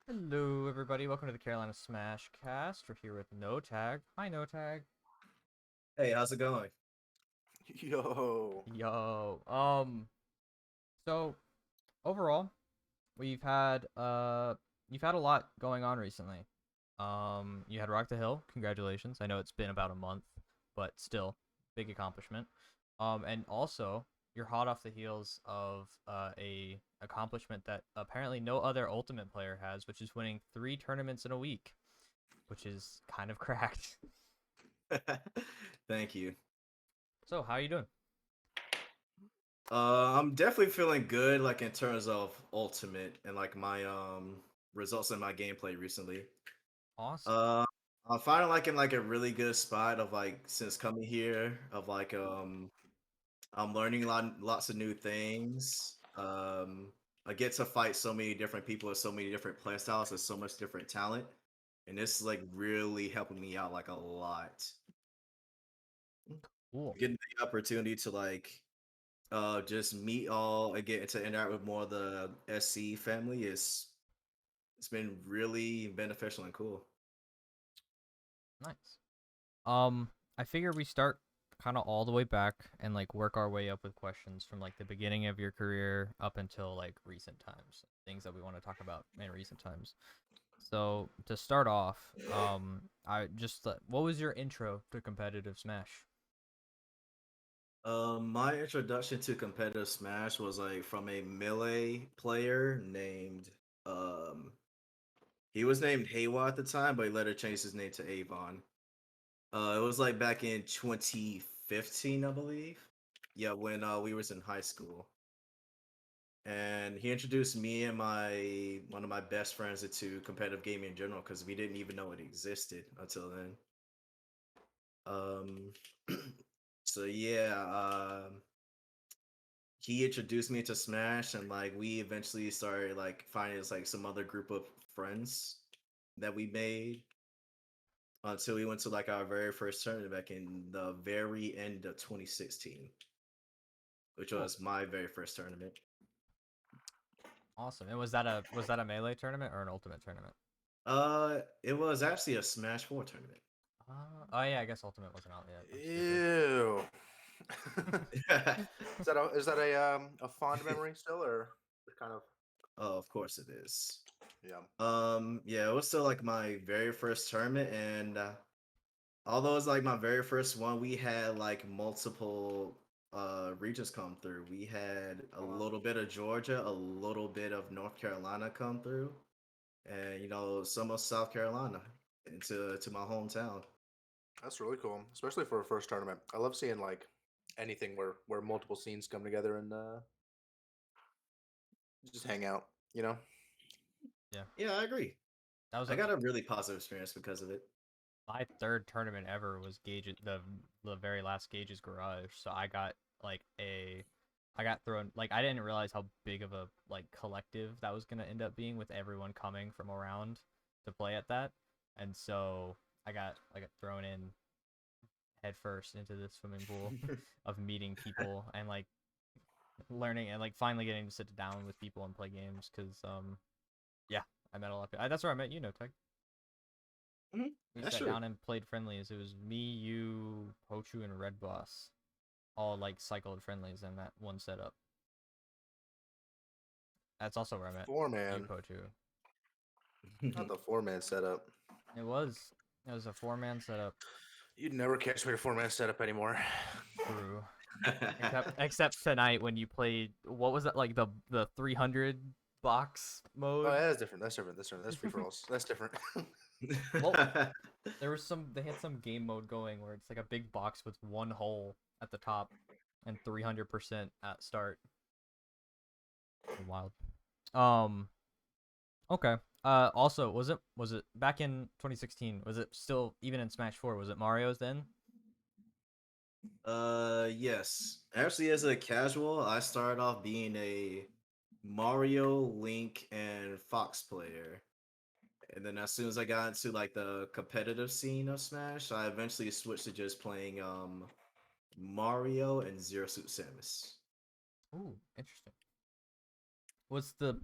Hello, everybody. Welcome to the Carolina Smash Cast. We're here with NoTag. Hi, NoTag. Hey, how's it going? Yo. Yo. So overall, we've had you've had a lot going on recently. You had Rock the Hill. Congratulations. I know it's been about a month, but still, big accomplishment. And also you're hot off the heels of a accomplishment that apparently no other Ultimate player has, which is winning 3 tournaments in a week, which is kind of cracked. Thank you. So, how are you doing? I'm definitely feeling good, like in terms of ultimate and like my results in my gameplay recently. Awesome. Uh, I'm finding like in like a really good spot of like since coming here of like I'm learning lots of new things. I get to fight so many different people with so many different play styles and so much different talent, and this is like really helping me out like a lot. Cool. Getting the opportunity to like just meet all and get to interact with more of the SC family is it's been really beneficial and cool. Nice. I figure we start kind of all the way back and like work our way up with questions from like the beginning of your career up until like recent times, things that we want to talk about in recent times. So to start off, I just what was your intro to competitive Smash? My introduction to competitive Smash was like from a melee player named um he was named Haywa at the time, but he later changed his name to Avon. It was like back in 2015, I believe. Yeah, when we was in high school. And he introduced me and my one of my best friends into competitive gaming in general because we didn't even know it existed until then. Um, so yeah, he introduced me to Smash, and like we eventually started like finding like some other group of friends that we made until we went to like our very first tournament back in the very end of 2016, which Cool. was my very first tournament. Awesome. And was that a melee tournament or an ultimate tournament? It was actually a Smash 4 tournament. Oh yeah, I guess ultimate wasn't out yet. I'm stupid. Ew. Is that a fond memory still, or kind of? Oh, of course it is. Yeah. Yeah, it was still like my very first tournament, and although it's like my very first one, we had like multiple regions come through. We had a Oh, wow. little bit of Georgia, a little bit of North Carolina come through, and some of South Carolina into my hometown. That's really cool, especially for a first tournament. I love seeing like anything where multiple scenes come together and just hang out. You know. Yeah, Yeah, I agree. that was I a got a really positive experience because of it. my third tournament ever was Gage the very last Gage's Garage. So I got thrown like I didn't realize how big of a like collective that was gonna end up being with everyone coming from around to play at that, and so I got thrown in head first into this swimming pool of meeting people and like learning and like finally getting to sit down with people and play games because yeah, I met a lot of people. That's where I met you, No Tech. Mhm. We That's sat true. down and played friendlies. It was me, you, Pochu, and Red Boss, all like cycled friendlies in that one setup. That's also where I met Four you, man, Pochu. not the 4-man setup. It was it was a 4-man setup. You'd never catch me at a 4-man setup anymore. True. Except tonight when you played what was that like the 300 box Oh, mode? yeah, that's different. That's different. That's different. That's free for alls. That's different. Well, they had some game mode going where it's like a big box with one hole at the top and 300% at start. Wild. Um okay. Also, was it back in 2016? Was it still even in Smash 4? Was it Mario's then? Yes. Actually, as a casual, I started off being a Mario, Link, and Fox player. And then as soon as I got into like the competitive scene of Smash, I eventually switched to just playing Mario and Zero Suit Samus. Ooh, interesting. What's the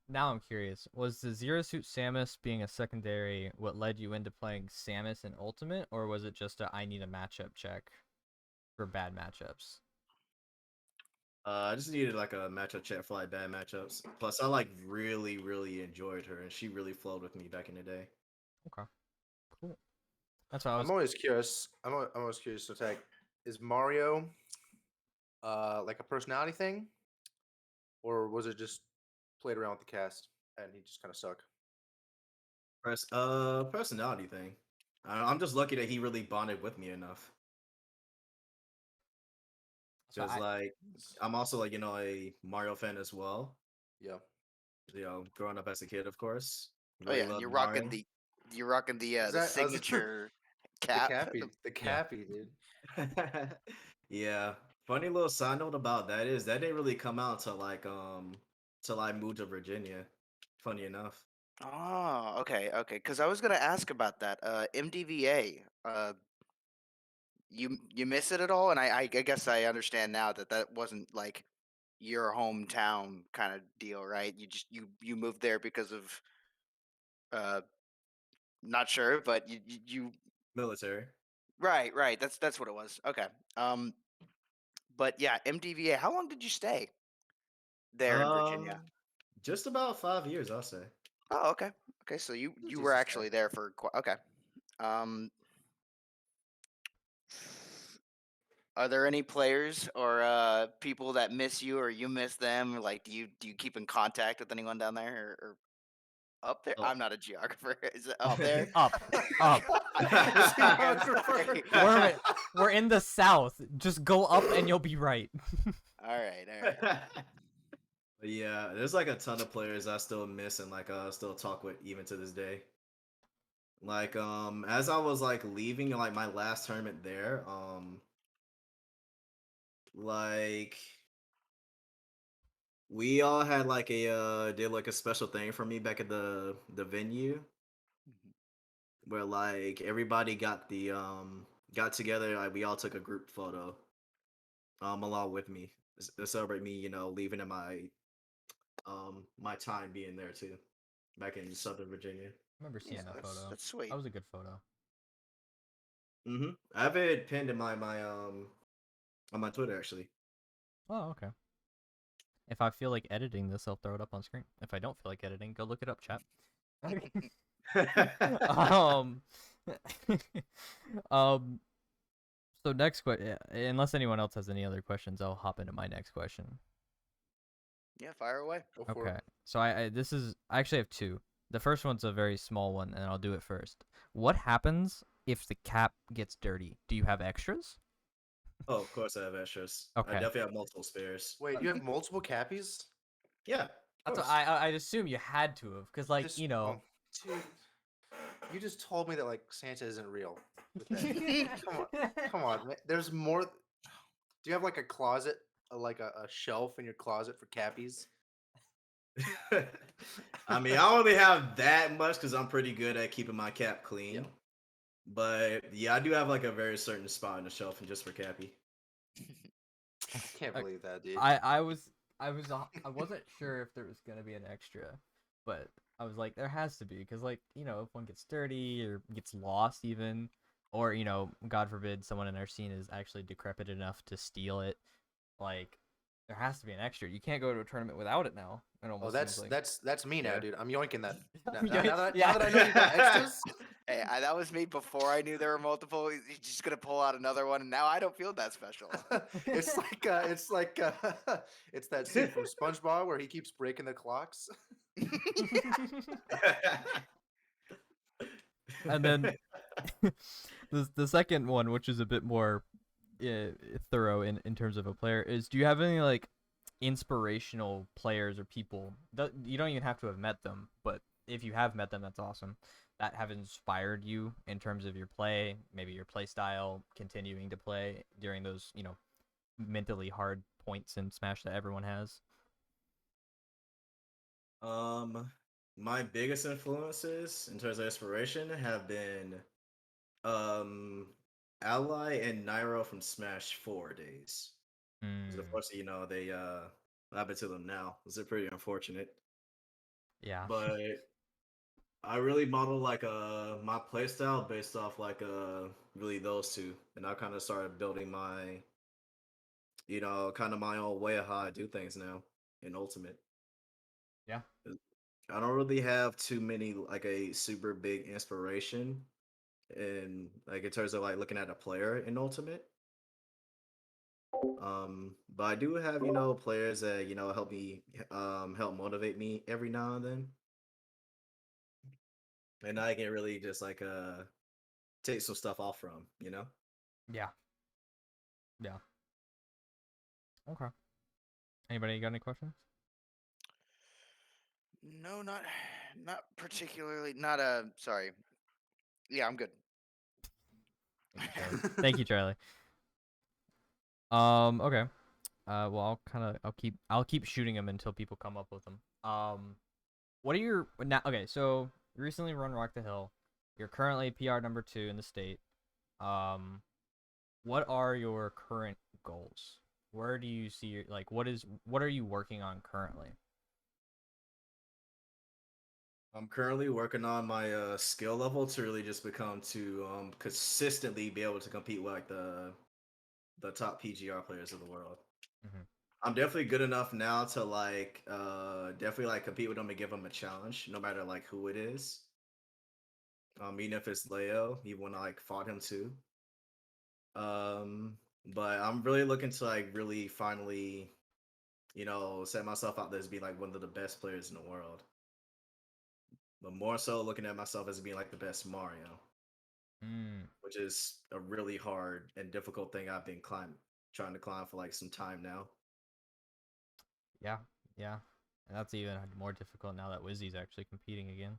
now I'm curious. Was the Zero Suit Samus being a secondary what led you into playing Samus in Ultimate, or was it just I need a matchup check for bad matchups? I just needed like a matchup check for like bad matchups. Plus, I like really enjoyed her, and she really flowed with me back in the day. Okay, cool. That's what I was. I'm always curious. I'm always curious to take. Is Mario like a personality thing, or was it just played around with the cast and he just kind of sucked? Personality thing. I'm just lucky that he really bonded with me enough. So Just like I'm also like a Mario fan as well. Yeah. Growing up as a kid, of course, Oh really yeah, and loved you're rocking Mario. the signature The cap. cappy, the cappy, dude. Yeah. Funny little side note about that is that didn't really come out till I moved to Virginia. Funny enough. Oh, okay. Because I was gonna ask about that. MDVA. You miss it at all? And I guess I understand now that that wasn't like your hometown kind of deal, right? You just you moved there because of uh not sure, but you Military. right. That's what it was. Okay. Um, but yeah, MDVA. How long did you stay there in Um, Virginia? just about 5 years, I'll say. Oh, okay. Okay, so you were Decent stay. actually there for quite okay. Um, are there any players or people that miss you or you miss them? Like, do you keep in contact with anyone down there or up there? Oh. I'm not a geographer. Is it up there? Up. Geographer. We're in the South. Just go up and you'll be right. All right. But yeah, there's like a ton of players I still miss and like still talk with even to this day. Like as I was like leaving like my last tournament there, like we all had like did like a special thing for me back at the venue Mhm. where like everybody got together, like we all took a group photo along with me to celebrate me, leaving in my time being there too, back in Southern Virginia. I remember seeing Yeah, that that's photo. sweet. That was a good photo. I have it pinned in my on my Twitter actually. Oh, okay. If I feel like editing this, I'll throw it up on screen. If I don't feel like editing, go look it up, chat. um, um. So next question, unless anyone else has any other questions, I'll hop into my next question. Yeah, fire away. Go for Okay. it. So I actually have two. The first one's a very small one, and I'll do it first. What happens if the cap gets dirty? Do you have extras? Oh, of course I have extras. Okay. I definitely have multiple spares. Wait, you have multiple cappies? Yeah, of That's what course. I'd assume you had to have, because like This- you know. oh, dude, you just told me that like Santa isn't real. With that. Come on, man. There's more. Do you have like a closet, like a shelf in your closet for cappies? I mean, I don't really have that much because I'm pretty good at keeping my cap clean. Yeah. But yeah, I do have like a very certain spot on the shelf and just for Cappy. I can't Like, believe that, dude. I wasn't sure if there was gonna be an extra, but I was like, there has to be, because like if one gets dirty or gets lost even, or God forbid someone in our scene is actually decrepit enough to steal it, like there has to be an extra. You can't go to a tournament without it now. It Oh, almost that's seems like. that's me now, Yeah. dude. I'm yoinking that. Now, Yeah, now that I know you got extras, Hey, that was me before I knew there were multiple. He's just gonna pull out another one, and now I don't feel that special. it's like it's that scene from SpongeBob where he keeps breaking the clocks. And then the second one, which is a bit more thorough in terms of a player, is do you have any like inspirational players or people that you don't even have to have met them, but if you have met them, that's awesome, that have inspired you in terms of your play, maybe your play style, continuing to play during those mentally hard points in Smash that everyone has? My biggest influences in terms of inspiration have been Ally and Nairo from Smash 4 days. Because Mm. unfortunately, they what happened to them now. It's pretty unfortunate. Yeah. but I really model like my playstyle based off like really those two, and I kind of started building my kind of my own way of how I do things now in Ultimate. Yeah. I don't really have too many like a super big inspiration in like in terms of like looking at a player in Ultimate. But I do have players that help me help motivate me every now and then, and I can really just like take some stuff off from Yeah. Yeah. Okay. Anybody got any questions? No, not particularly. Not sorry. Yeah, I'm good. Thank you, Charlie. Thank you, Charlie. Okay. Well, I'll keep shooting them until people come up with them. What are your now? Okay, so you recently run Rock the Hill. You're currently PR number 2 in the state. Um, what are your current goals? Where do you see your like? What are you working on currently? I'm currently working on my skill level to really just become to consistently be able to compete with like the top PGR players of the world. Mhm. I'm definitely good enough now to like definitely like compete with them and give them a challenge, no matter like who it is. Even if it's Leo, even when I like fought him too. Um, but I'm really looking to like really finally, set myself out there as being like one of the best players in the world. But more so looking at myself as being like the best Mario, Mm, which is a really hard and difficult thing I've been trying to climb for like some time now. yeah, yeah, and that's even more difficult now that Wizzy's actually competing again.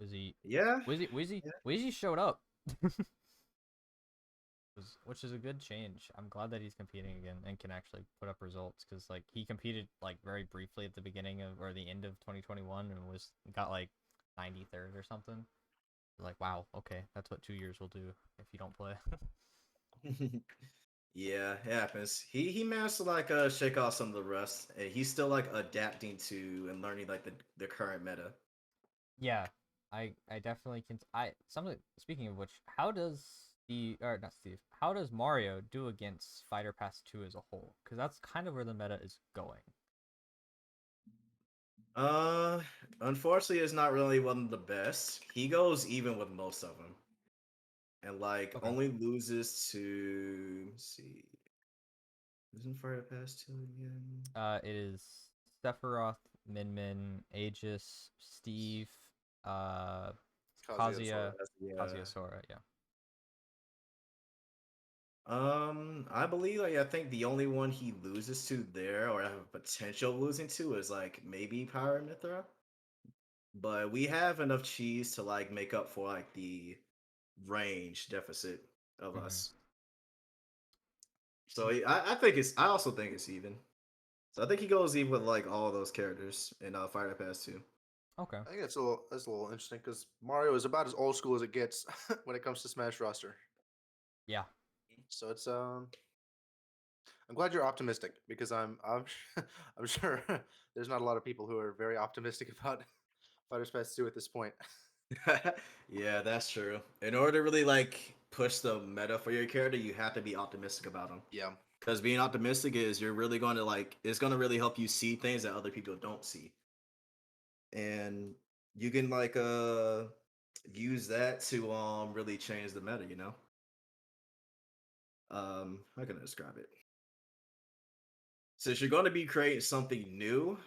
Wizzy, Yeah. Wizzy showed up. Which is a good change. I'm glad that he's competing again and can actually put up results because like he competed like very briefly at the beginning of or the end of 2021 and got like 93rd or something. Like wow, okay, that's what 2 years will do if you don't play. Yeah, it happens. He managed to like shake off some of the rust, and he's still like adapting to and learning like the current meta. Yeah, I definitely can. I something speaking of which, how does or not Steve? How does Mario do against Fighter Pass 2 as a whole? Because that's kind of where the meta is going. Uh, Unfortunately, it's not really one of the best. He goes even with most of them, and like Okay. only loses to let's see, isn't Fire Pass 2 again? It is Sephiroth, Min Min, Aegis, Steve, uh, Kazuya Sora. Kazuya, Yeah. Kazuya Sora. Yeah. I believe like I think the only one he loses to there, or have a potential of losing to, is like maybe Power Mithra. But we have enough cheese to like make up for like the range deficit of Hmm. us. So I think I also think it's even. So I think he goes even with like all those characters in Fighter Pass 2. Okay. I think that's a little interesting because Mario is about as old school as it gets when it comes to Smash roster. Yeah. So it's I'm glad you're optimistic because I'm sure there's not a lot of people who are very optimistic about Fighters Pass 2 at this point. Yeah, that's true. In order to really like push the meta for your character, you have to be optimistic about them. Yeah. Because being optimistic is you're really going to like it's going to really help you see things that other people don't see, and you can like use that to really change the meta. How can I describe it? Since you're going to be creating something new,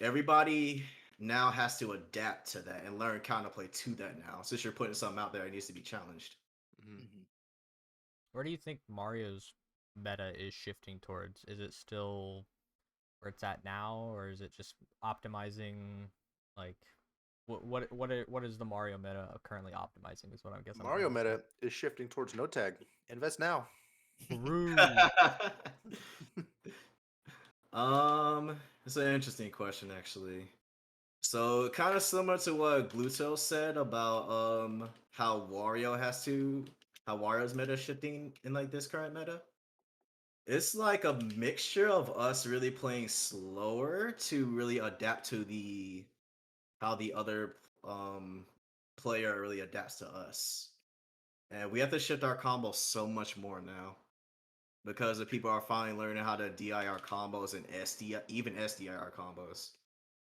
everybody now has to adapt to that and learn counterplay to that now. Since you're putting something out there, it needs to be challenged. Mhm. Mhm. Where do you think Mario's meta is shifting towards? Is it still where it's at now, or is it just optimizing? Like, what is the Mario meta currently optimizing? Is what I guess I'm trying Mario to say. meta is shifting towards no tag. Invest now. True. It's an interesting question actually. So kind of similar to what Gluto said about how Wario's meta is shifting in like this current meta. It's like a mixture of us really playing slower to really adapt to the how the other player really adapts to us. And we have to shift our combos so much more now because the people are finally learning how to DIR combos and SD even SDIR combos.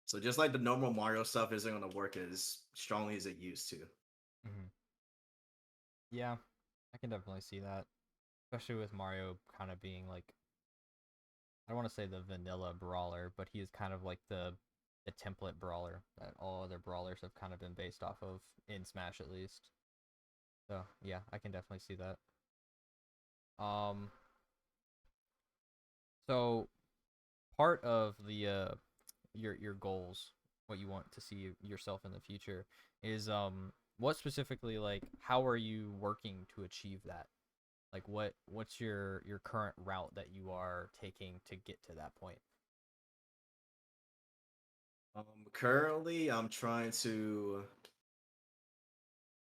So just like the normal Mario stuff isn't going to work as strongly as it used to. Hmm. Yeah, I can definitely see that, especially with Mario kind of being like, I don't want to say the vanilla brawler, but he is kind of like the template brawler that all other brawlers have kind of been based off of in Smash at least. So yeah, I can definitely see that. Um, so part of the your goals, what you want to see yourself in the future, is what specifically, like, how are you working to achieve that? Like what's your current route that you are taking to get to that point? Currently, I'm trying to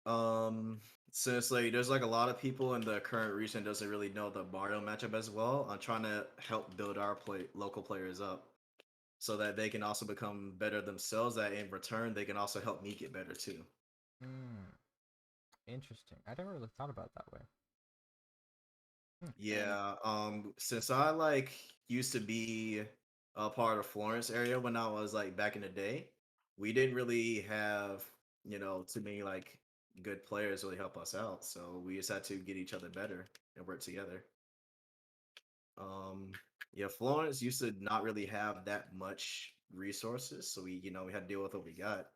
um since like there's like a lot of people in the current region doesn't really know the Mario matchup as well. I'm trying to help build our local players up so that they can also become better themselves. That in return, they can also help me get better too. Hmm, interesting. I never really thought about it that way. And Yeah, since I like used to be a part of Florence area when I was like back in the day, we didn't really have, too many like good players really help us out. So we just had to get each other better and work together. Um, yeah, Florence used to not really have that much resources, so we had to deal with what we got.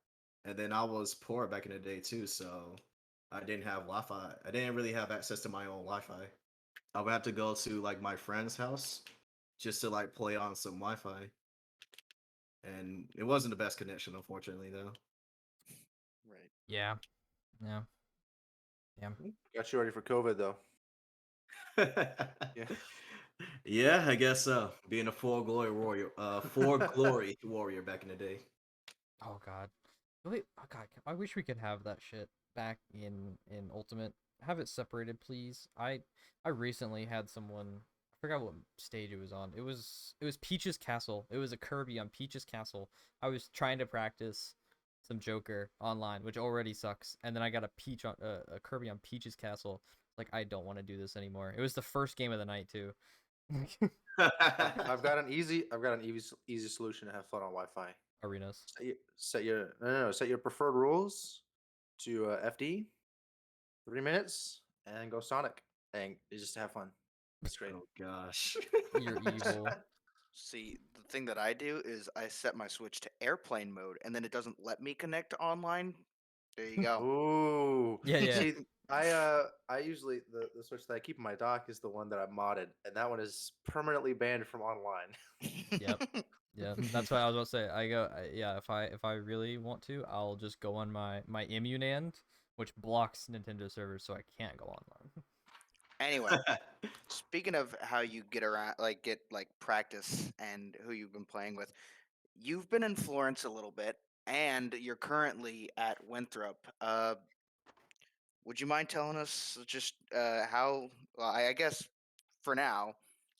And then I was poor back in the day too, so I didn't have Wi-Fi. I didn't really have access to my own Wi-Fi. I would have to go to like my friend's house just to like play on some Wi-Fi, and it wasn't the best connection, unfortunately, though. right. Yeah, yeah, yeah. Got you ready for COVID though. Yeah. Yeah, I guess so. Being a full glory warrior back in the day. Oh God, wait, oh God, I wish we could have that shit back in Ultimate. Have it separated, please. I recently had someone. I forgot what stage it was on. It was Peach's Castle. It was a Kirby on Peach's Castle. I was trying to practice some Joker online, which already sucks, and then I got a Peach on a Kirby on Peach's Castle. Like, I don't want to do this anymore. It was the first game of the night too. I've got an easy solution to have fun on Wi-Fi. Arenas. Set your preferred rules to FD 3 minutes and go Sonic and you just have fun. It's great. Oh gosh. You're evil. See, the thing that I do is I set my Switch to airplane mode, and then it doesn't let me connect to online. There you go. Ooh. Yeah, yeah. See, I usually the Switch that I keep in my dock is the one that I modded, and that one is permanently banned from online. Yep. Yeah, that's what I was about to say. Yeah, if I really want to, I'll just go on my Immunand, which blocks Nintendo servers, so I can't go online. Anyway, speaking of how you get around, get practice and who you've been playing with, you've been in Florence a little bit, and you're currently at Winthrop. Would you mind telling us just how? Well, I guess for now,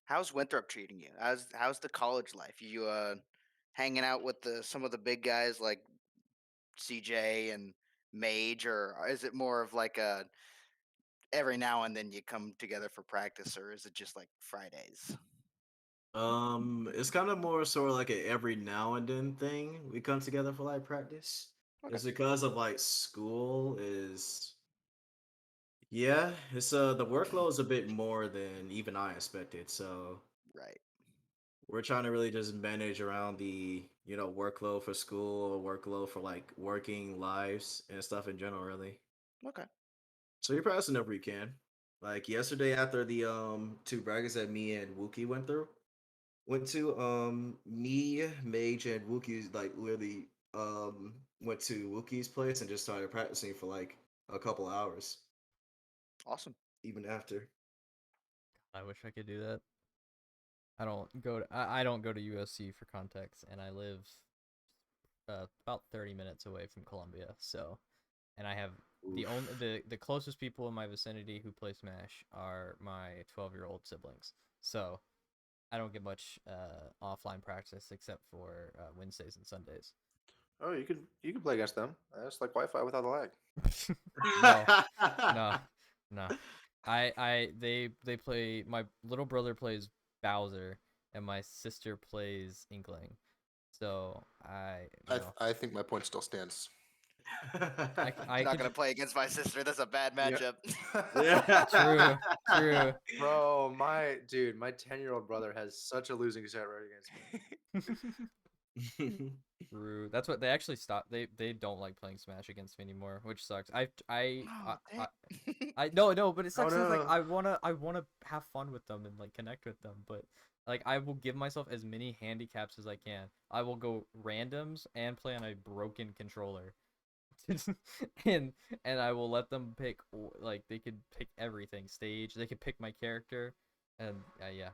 how's Winthrop treating you? How's the college life? You hanging out with some of the big guys like CJ and Mage, or is it more of like a every now and then you come together for practice, or is it just like Fridays? It's kind of more sort of like a every now and then thing. We come together for like practice. Okay, It's because of like school is yeah, it's the workload is a bit more than even I expected. So right. we're trying to really just manage around the, workload for school, workload for like working lives and stuff in general, really. Okay. So you're practicing whenever you can. Like yesterday after the two brackets that me and Wookie went to, me, Mage, and Wookie's like literally went to Wookie's place and just started practicing for like a couple hours, Awesome. even after. I wish I could do that. I don't go to USC for context, and I live about 30 minutes away from Columbia. So, and I have the closest people in my vicinity who play Smash are my 12-year-old siblings. So I don't get much offline practice except for Wednesdays and Sundays. Oh, you can play against them. That's like Wi-Fi without the lag. No, no, no. They play. My little brother plays Bowser, and my sister plays Inkling. So I think my point still stands. I You're not could gonna play against my sister. That's a bad Yeah. matchup. True, true. Bro, my 10-year-old brother has such a losing set right against me. True. That's what they actually stopped. They don't like playing Smash against me anymore, which sucks. Oh, dang. No, but it Oh, sucks 'cause, like no. I wanna have fun with them and like connect with them, but like I will give myself as many handicaps as I can. I will go randoms and play on a broken controller. and I will let them pick like they could pick everything, stage, they could pick my character, and yeah,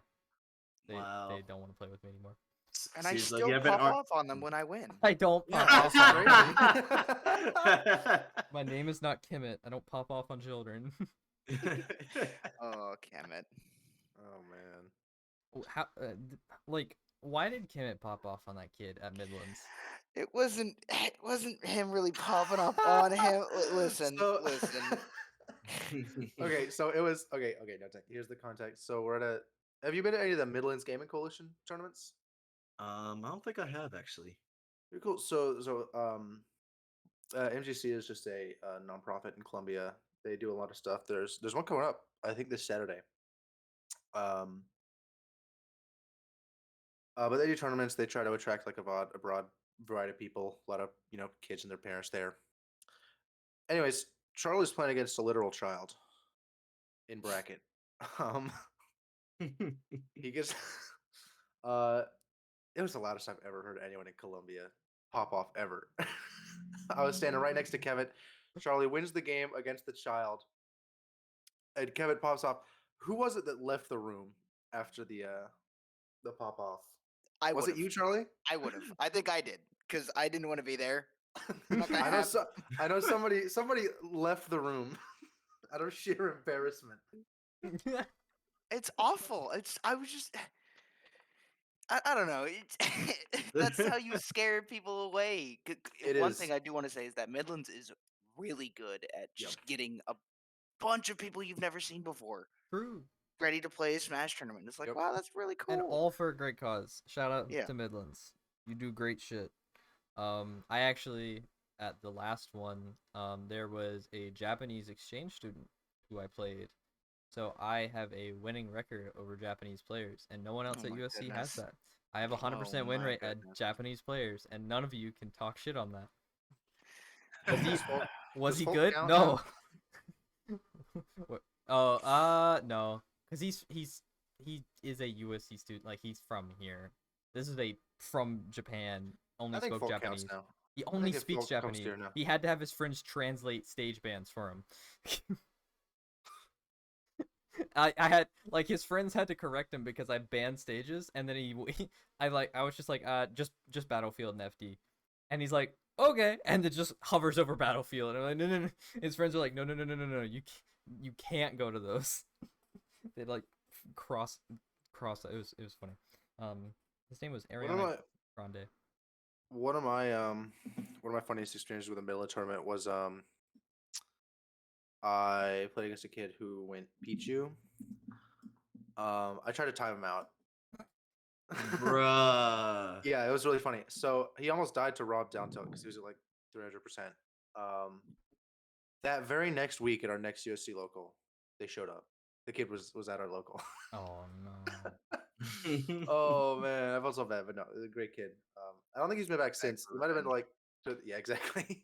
Wow. they don't want to play with me anymore. And I Seems like still you have an pop art. off on them when I win. I don't pop Yeah, off on That's them. My name is not Kimmit. I don't pop off on children. Oh, Kemet. Oh man. How like why did Kimmit pop off on that kid at Midlands? It wasn't him really popping off on him. Listen, So- listen. Okay, so it was okay. No, here's the context. So we're at a. Have you been to any of the Midlands Gaming Coalition tournaments? I don't think I have actually. Pretty cool. MGC is just a nonprofit in Columbia. They do a lot of stuff. There's one coming up. I think this Saturday. But they do tournaments. They try to attract like a broad variety of people. A lot of kids and their parents there. Anyways, Charlie's playing against a literal child. In bracket, he gets. It was the loudest I've ever heard anyone in Colombia pop off ever. I was standing right next to Kevin. Charlie wins the game against the child, and Kevin pops off. Who was it that left the room after the pop off? I Was it would've. you, Charlie? I would have. I think I did because I didn't want to be there. Not gonna I know. happen. I know somebody left the room out of sheer embarrassment. It's awful. I was just. I don't know. That's how you scare people away. It One is. thing I do want to say is that Midlands is really good at Yep. just getting a bunch of people you've never seen before True. ready to play a Smash tournament. It's like, Yep. wow, that's really cool. And all for a great cause. Shout out Yeah. to Midlands. You do great shit. I actually at the last one, there was a Japanese exchange student who I played. So I have a winning record over Japanese players, and no one else Oh at my USC goodness. has that. I have a 100% win my rate at goodness. Japanese players, and none of you can talk shit on that. Does he- this folk- Was does he folk good? count No. now? No, because he is a USC student. Like he's from here. This is a from Japan. Only I think spoke folk Japanese. counts now. He I only think if speaks folk comes Japanese. here now. He had to have his friends translate stage bans for him. I had like his friends had to correct him because I banned stages, and then I was just like just Battlefield and FD, and he's like okay, and it just hovers over Battlefield, and I'm like no. His friends are like no you can't go to those. They like cross. It was funny. His name was Ariana Grande. One of my funniest experiences with a Miller tournament was I played against a kid who went Pichu. I tried to time him out. Bruh. Yeah, it was really funny. So he almost died to Rob down tilt because he was at like 300%. That very next week at our next USC local, they showed up. The kid was at our local. Oh no. Oh man, I felt so bad, but no, it was a great kid. I don't think he's been back since. It might have been like, yeah, exactly.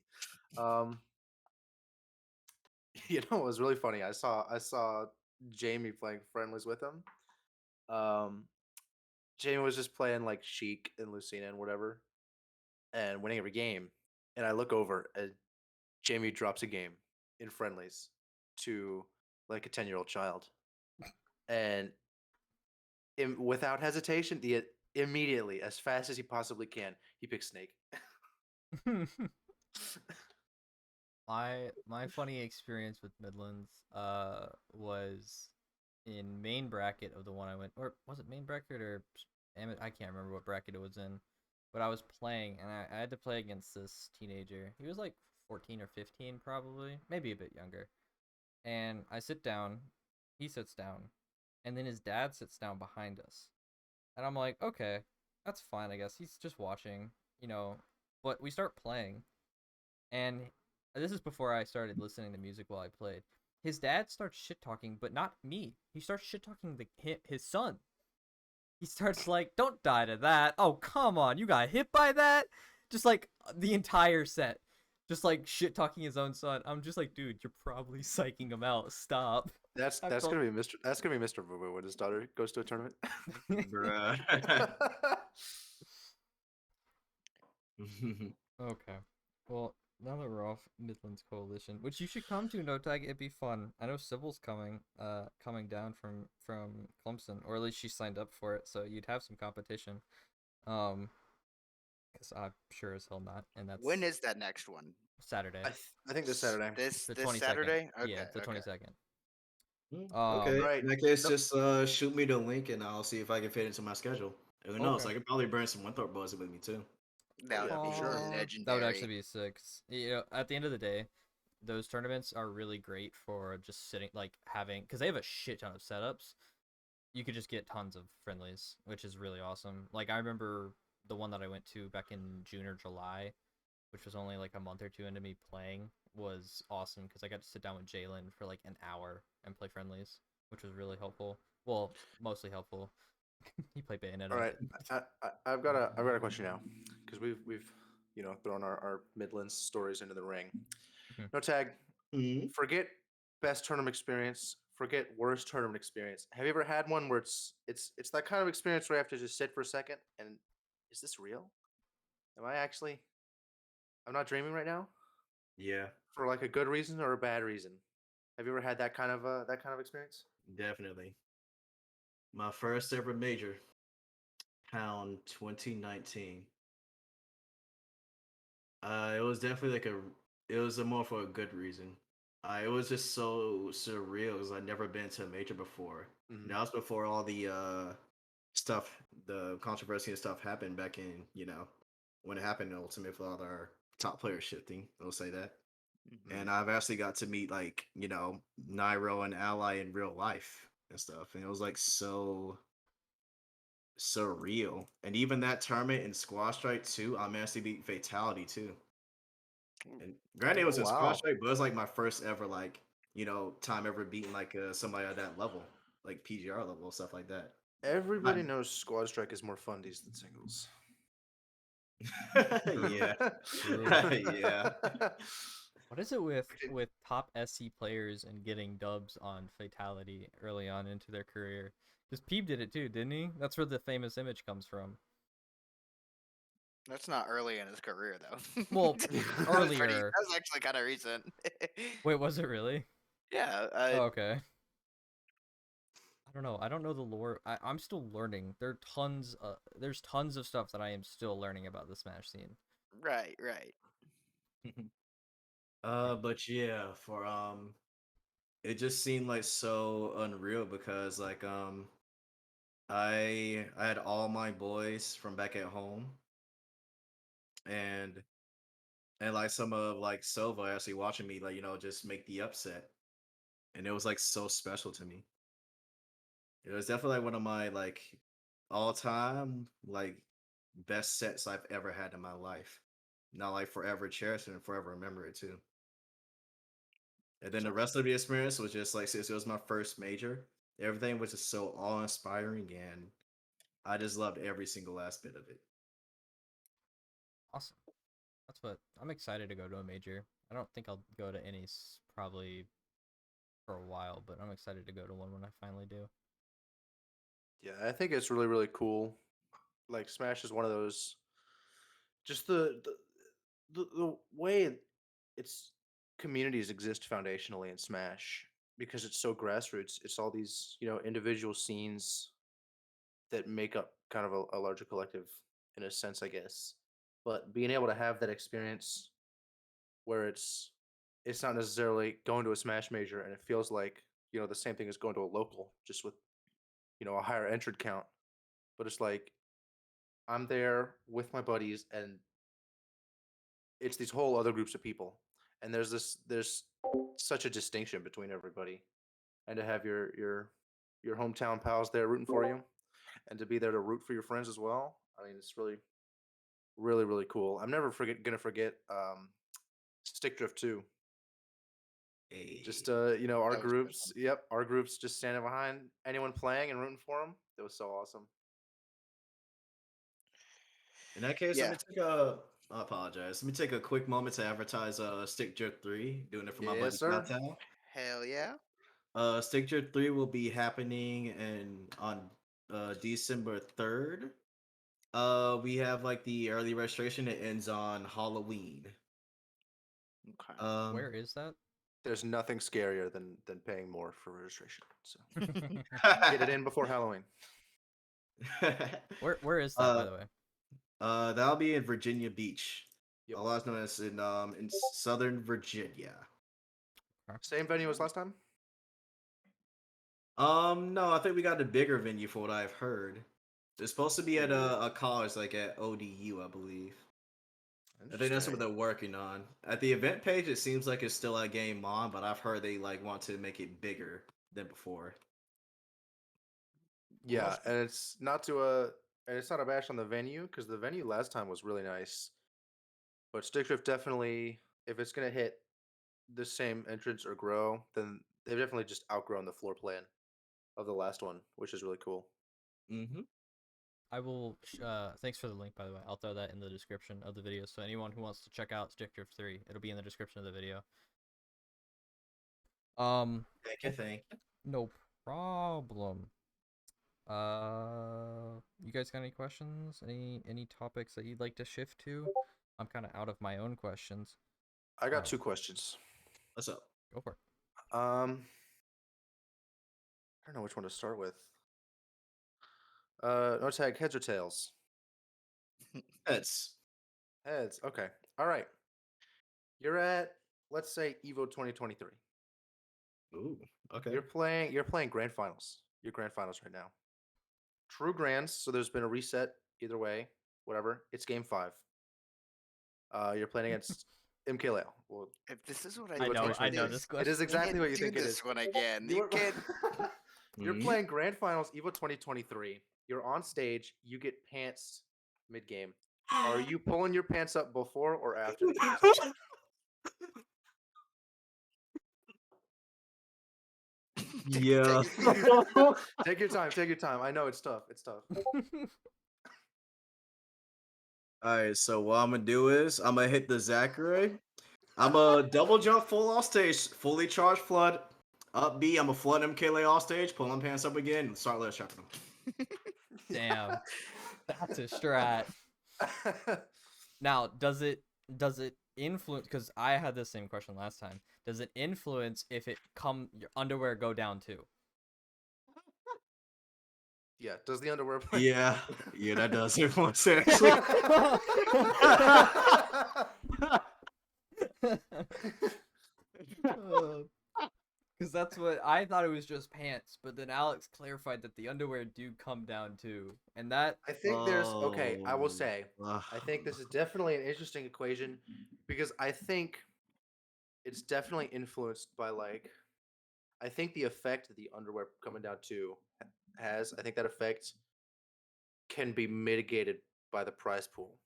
It was really funny. I saw Jamie playing friendlies with him. Jamie was just playing like Sheik and Lucina and whatever, and winning every game. And I look over and Jamie drops a game in friendlies to like a 10-year-old child, and without hesitation, immediately, as fast as he possibly can, he picks Snake. My funny experience with Midlands was in main bracket of the one I went, or was it main bracket or I can't remember what bracket it was in, but I was playing and I had to play against this teenager. He was like 14 or 15 probably, maybe a bit younger. And I sit down, he sits down, and then his dad sits down behind us. And I'm like, okay, that's fine, I guess. He's just watching, you know. But we start playing, and this is before I started listening to music while I played. His dad starts shit talking, but not me. He starts shit talking his son. He starts like, "Don't die to that." Oh, come on, you got hit by that? Just like the entire set, just like shit talking his own son. I'm just like, dude, you're probably psyching him out. Stop. That's gonna be Mr. Boo Boo when his daughter goes to a tournament. Bruh. Okay. Well, now that we're off Midlands Coalition, which you should come to, NoTag, it'd be fun. I know Sybil's coming down from Clemson, or at least she signed up for it, so you'd have some competition. Because I'm sure as hell not, and that's When is that next one? Saturday. I think this Saturday. This The this 22nd. Saturday? Okay, Yeah, the okay. 22nd. Okay. Right. In that case, No- just shoot me the link and I'll see if I can fit into my schedule. Who knows? Okay. I could probably bring some Winthrop Buzz with me too. That would yeah, be for sure. legendary. That would actually be sick. You know, at the end of the day, those tournaments are really great for just sitting, like having, because they have a shit ton of setups. You could just get tons of friendlies, which is really awesome. Like I remember the one that I went to back in June or July, which was only like a month or two into me playing, was awesome because I got to sit down with Jalen for like an hour and play friendlies, which was really helpful. Well, mostly helpful. He played Bayonetta. All right, I've got a question now, because we've thrown our Midlands stories into the ring. Mhm. No tag. Mhm. Forget best tournament experience. Forget worst tournament experience. Have you ever had one where it's that kind of experience where you have to just sit for a second and, is this real? Am I actually? I'm not dreaming right now. Yeah, For like a good reason or a bad reason. Have you ever had that kind of experience? definitely. My first ever major, Pound 2019. It was definitely it was a more for a good reason. It was just so surreal because I'd never been to a major before. Mhm. That was before all the stuff, the controversy and stuff happened back in, when it happened in Ultimate with all our top players shifting. I'll say that. Mhm. And I've actually got to meet like, Nairo and Ally in real life and stuff. And it was like so surreal. And even that tournament in Squash Strike too, I managed to beat Fatality too. And granted, it was Oh, in Squash wow. Strike, but it was like my first ever like, time ever beating like somebody at that level, like PGR level, stuff like that. Everybody knows Squad Strike is more fundies than singles. Yeah. True. Yeah. What is it with top SC players and getting dubs on Fatality early on into their career? Because Peep did it too, didn't he? That's where the famous image comes from. That's not early in his career though. Well, That was earlier. That was actually kind of recent. Wait, was it really? Yeah. Oh, okay. I don't know. I don't know the lore. I'm still learning. There's tons of stuff that I am still learning about the Smash scene. Right. Right. But yeah, for it just seemed like so unreal because like I had all my boys from back at home and like some of like Silva actually watching me like just make the upset, and it was like so special to me. It was definitely like one of my like all time like best sets I've ever had in my life. Not like forever cherish it and forever remember it too. And then the So- rest of the experience was just like since it was my first major, everything was just so awe inspiring and I just loved every single last bit of it. Awesome. That's what I'm excited to go to a major. I don't think I'll go to any probably for a while, but I'm excited to go to one when I finally do. Yeah, I think it's really, really cool. Like Smash is one of those. Just the way its communities exist foundationally in Smash, because it's so grassroots. It's all these individual scenes that make up kind of a larger collective in a sense, I guess. But being able to have that experience where it's not necessarily going to a Smash major and it feels like the same thing as going to a local, just with a higher entrant count. But it's like I'm there with my buddies, and it's these whole other groups of people, and there's such a distinction between everybody, and to have your hometown pals there rooting for you, and to be there to root for your friends as well. I mean, it's really, really, really cool. I'm never gonna forget Stick Drift 2. Just our That was a good groups. Yep, our groups just standing behind anyone playing and rooting for them. It was so awesome. In that case, Yeah. I apologize. Let me take a quick moment to advertise Stick Jerk 3, doing it for my buddy Yes, sir. Cottown. Hell yeah. Stick Jerk 3 will be happening on December 3rd. We have like the early registration. It ends on Halloween. Okay. Where is that? There's nothing scarier than paying more for registration. So get it in before Halloween. Where is that, by the way? That'll be in Virginia Beach. Yep. Otherwise known as in Southern Virginia. Same venue as last time? No, I think we got a bigger venue for what I've heard. It's supposed to be at a college, like at ODU, I believe. I think that's what they're working on. At the event page, it seems like it's still at Game On, but I've heard they like want to make it bigger than before. Yeah, and it's not a bash on the venue, because the venue last time was really nice. But Stick Drift definitely, if it's gonna hit the same entrance or grow, then they've definitely just outgrown the floor plan of the last one, which is really cool. Mm-hmm. I will. Thanks for the link, by the way. I'll throw that in the description of the video. So anyone who wants to check out Stick Drift 3, it'll be in the description of the video. Thank you. No problem. You guys got any questions? Any topics that you'd like to shift to? I'm kind of out of my own questions. I got 2 questions. What's up? Go for it. I don't know which one to start with. NoTag, heads or tails? Heads. Heads. Okay. All right. You're at, let's say, Evo 2023. Ooh, okay. You're playing grand finals. Your grand finals right now. True grands. So there's been a reset either way. Whatever. It's game 5. You're playing against MK Leo. Well, If this is what I know. I know it this is, question. it is exactly what you do think it this is. one again. You You are- can't. You're Mhm. playing grand finals Evo 2023. You're on stage. You get pantsed mid game. Are you pulling your pants up before or after the game? Yeah. Take your time. Take your time. I know it's tough. It's tough. All right, so what I'm gonna do is I'm gonna hit the Zachary. I'm a double jump full off stage, fully charged flood. Up B, I'm a flood MKLA off stage, pull my pants up again, and start let's trapping them. Damn, that's a strat. Now, does it influence? Because I had the same question last time. Does it influence if your underwear go down too? Yeah. Does the underwear play? Yeah, that does influence actually. Because that's what I thought, it was just pants, but then Alex clarified that the underwear do come down too, and that I think there's okay. I will say Ugh. I think this is definitely an interesting equation, because I think it's definitely influenced by I think the effect that the underwear coming down to has. I think that effect can be mitigated by the prize pool.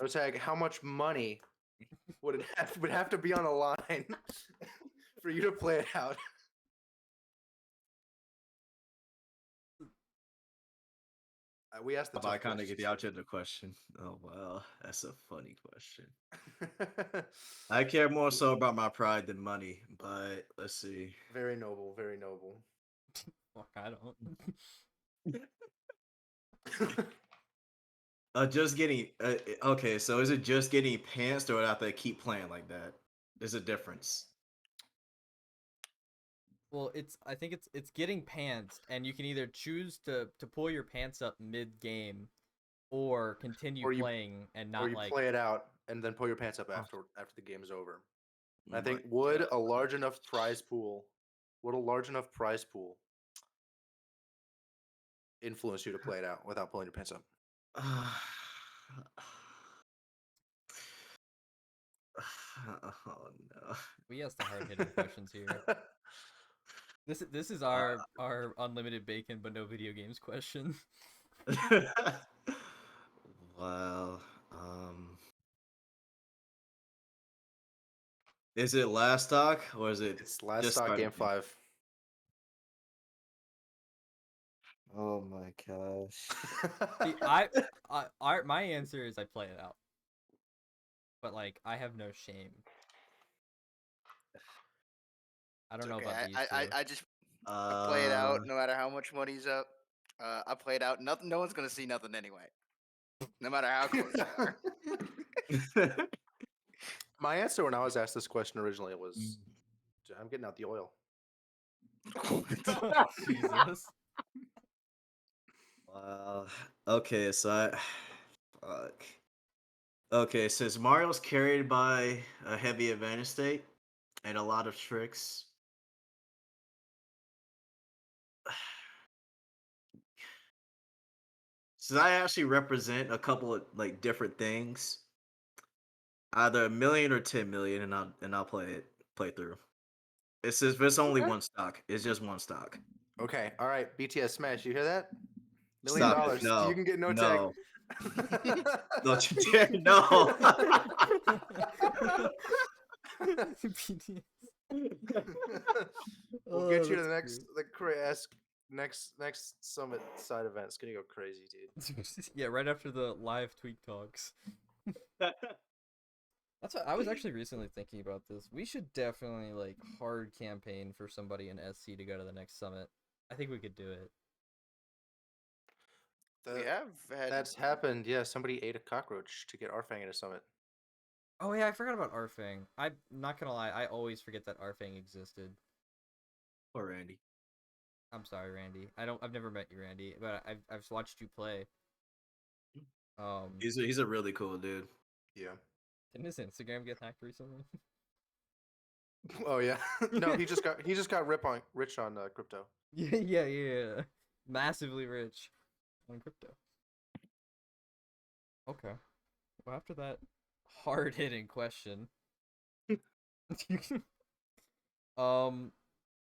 Tag, how much money would have to be on a line for you to play it out? We asked the I tough kind of get the questions. outro of the question. Oh wow, that's a funny question. I care more so about my pride than money, but let's see. Very noble, very noble. fuck, I don't. Just getting okay. So is it just getting pantsed, or would I have to keep playing like that? There's a difference. Well, I think it's getting pantsed, and you can either choose to pull your pants up mid game, or continue Or you- playing and not Or you like. play it out and then pull your pants up after the game is over. I Oh think my would God. a large enough prize pool Would a large enough prize pool influence you to play it out without pulling your pants up? Oh no. We asked the hard hitting questions here. This is our unlimited bacon but no video games question. Well, is it last stock or is it It's last just stock starting game game? 5. Oh my gosh. See, my answer is I play it out. But like I have no shame. I don't know Okay, about these I two. just I play it Uh, out no matter how much money's up. I play it out. Nothing. No one's gonna see nothing anyway. No matter how close you are. My answer when I was asked this question originally was, I'm getting out the oil. Jesus. Wow. Okay, so fuck. Okay, since Mario's carried by a heavy advantage state and a lot of tricks. Since I actually represent a couple of like different things, either a million or 10 million, and I'll play through. It's only Okay. one stock. It's just one stock. Okay, all right, BTS Smash, you hear that? $1 million. Stop it. You No. can get no tag. No. Don't you dare. No. BTS. We'll get Oh, you to the that's next summit side event. It's gonna go crazy, dude. great. Yeah, right after the live tweet talks. That's what I was actually recently thinking about this. We should definitely like hard campaign for somebody in SC to go to the next summit. I think we could do it. We have had. That's happened. Yeah, somebody ate a cockroach to get Arfang in a summit. Oh yeah, I forgot about Arfang. I'm not gonna lie, I always forget that Arfang existed. Poor Randy. I'm sorry, Randy. I've never met you, Randy, but I've watched you play. He's a really cool dude. Yeah. Didn't his Instagram get hacked recently? Oh yeah. No, he just got rich on crypto. Yeah. Massively rich on crypto. Okay. Well, after that hard hitting question,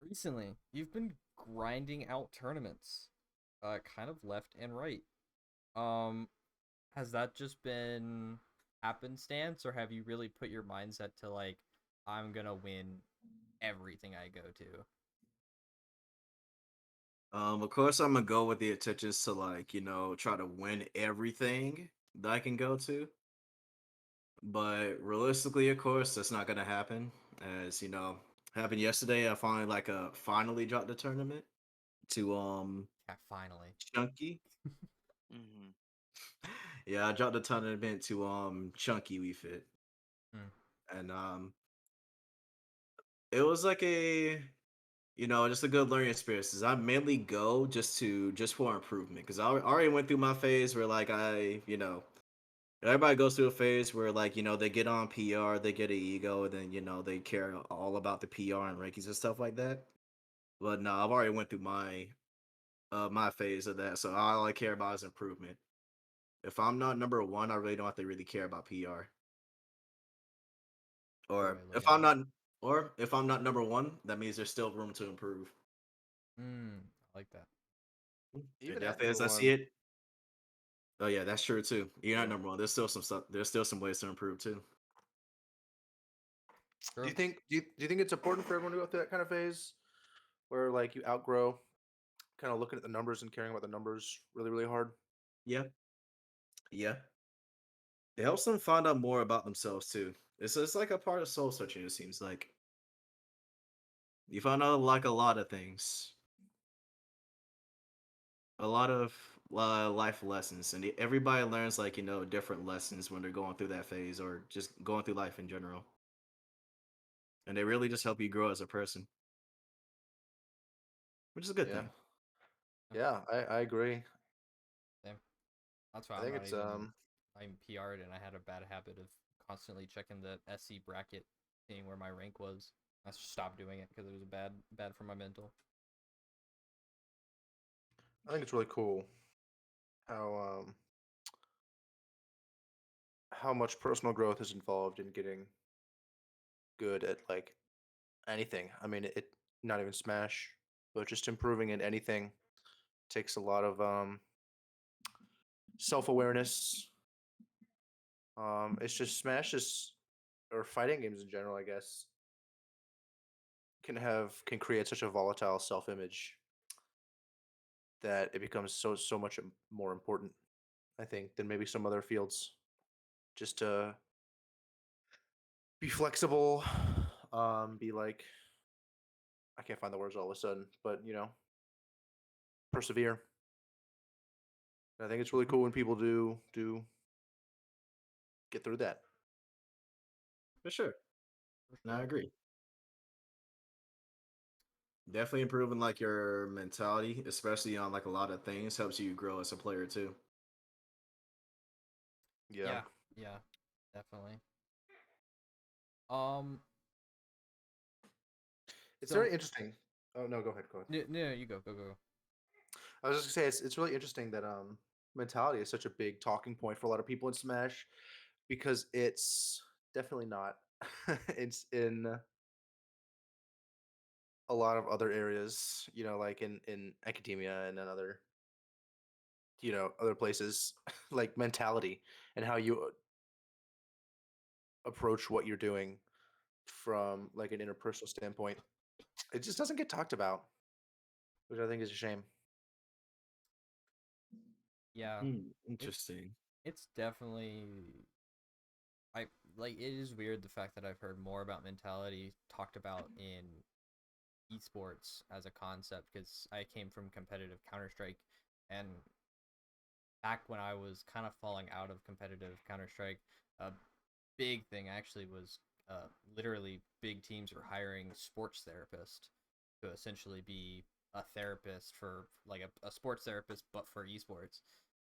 recently you've been grinding out tournaments, kind of left and right. Has that just been happenstance, or have you really put your mindset to like, I'm gonna win everything I go to? Of course, I'm gonna go with the intentions to like try to win everything that I can go to. But realistically, of course, that's not gonna happen. As happened yesterday. I finally dropped the tournament to Yeah, finally. Chunky. Mhm. Yeah, I dropped the tournament to Chunky We Fit, and it was like a just a good learning experience. 'Cause I mainly go just for improvement because I already went through my phase where like everybody goes through a phase where like they get on PR, they get an ego, and then they care all about the PR and rankings and stuff like that. But no, I've already went through my phase of that, so all I care about is improvement. If I'm not number one, I really don't have to really care about PR. Good way Or to look if at I'm it. not, or if I'm not number one, that means there's still room to improve. I like that. And Even at definitely as number I see one. it, oh yeah, that's true too. You're not Yeah. number one. There's still some stuff. There's still some ways to improve too. Do you True. think do you think it's important for everyone to go through that kind of phase where like you outgrow kind of looking at the numbers and caring about the numbers really, really hard? Yeah, yeah. It helps them find out more about themselves too. It's like a part of soul searching. It seems like you find out like a lot of things, a lot of life lessons, and everybody learns like different lessons when they're going through that phase or just going through life in general, and they really just help you grow as a person, which is a good Yeah. thing. Yeah, I agree. Same. That's why I I'm think not it's even. I'm PR'd and I had a bad habit of constantly checking the SC bracket, seeing where my rank was. I stopped doing it because it was bad for my mental. I think it's really cool how how much personal growth is involved in getting good at like anything. I mean, it not even Smash, but just improving in anything takes a lot of self-awareness. It's just Smash is or fighting games in general, I guess, can create such a volatile self-image that it becomes so much more important, I think, than maybe some other fields. Just to be flexible, be like I can't find the words all of a sudden, but persevere. I think it's really cool when people do get through that. For sure. For And I sure. agree. Definitely improving like your mentality, especially on like a lot of things, helps you grow as a player too. Yeah. Yeah, definitely. Um, It's so very interesting. Oh no, go ahead, go ahead. no, you go. I was just gonna say it's really interesting that mentality is such a big talking point for a lot of people in Smash because it's definitely not. It's in a lot of other areas, like in academia and in other other places, like mentality and how you approach what you're doing from like an interpersonal standpoint. It just doesn't get talked about, which I think is a shame. Yeah, it's Interesting. it's definitely I like it is weird the fact that I've heard more about mentality talked about in esports as a concept because I came from competitive Counter Strike, and back when I was kind of falling out of competitive Counter Strike, a big thing actually was literally big teams were hiring sports therapists to essentially be a therapist for like a sports therapist but for esports.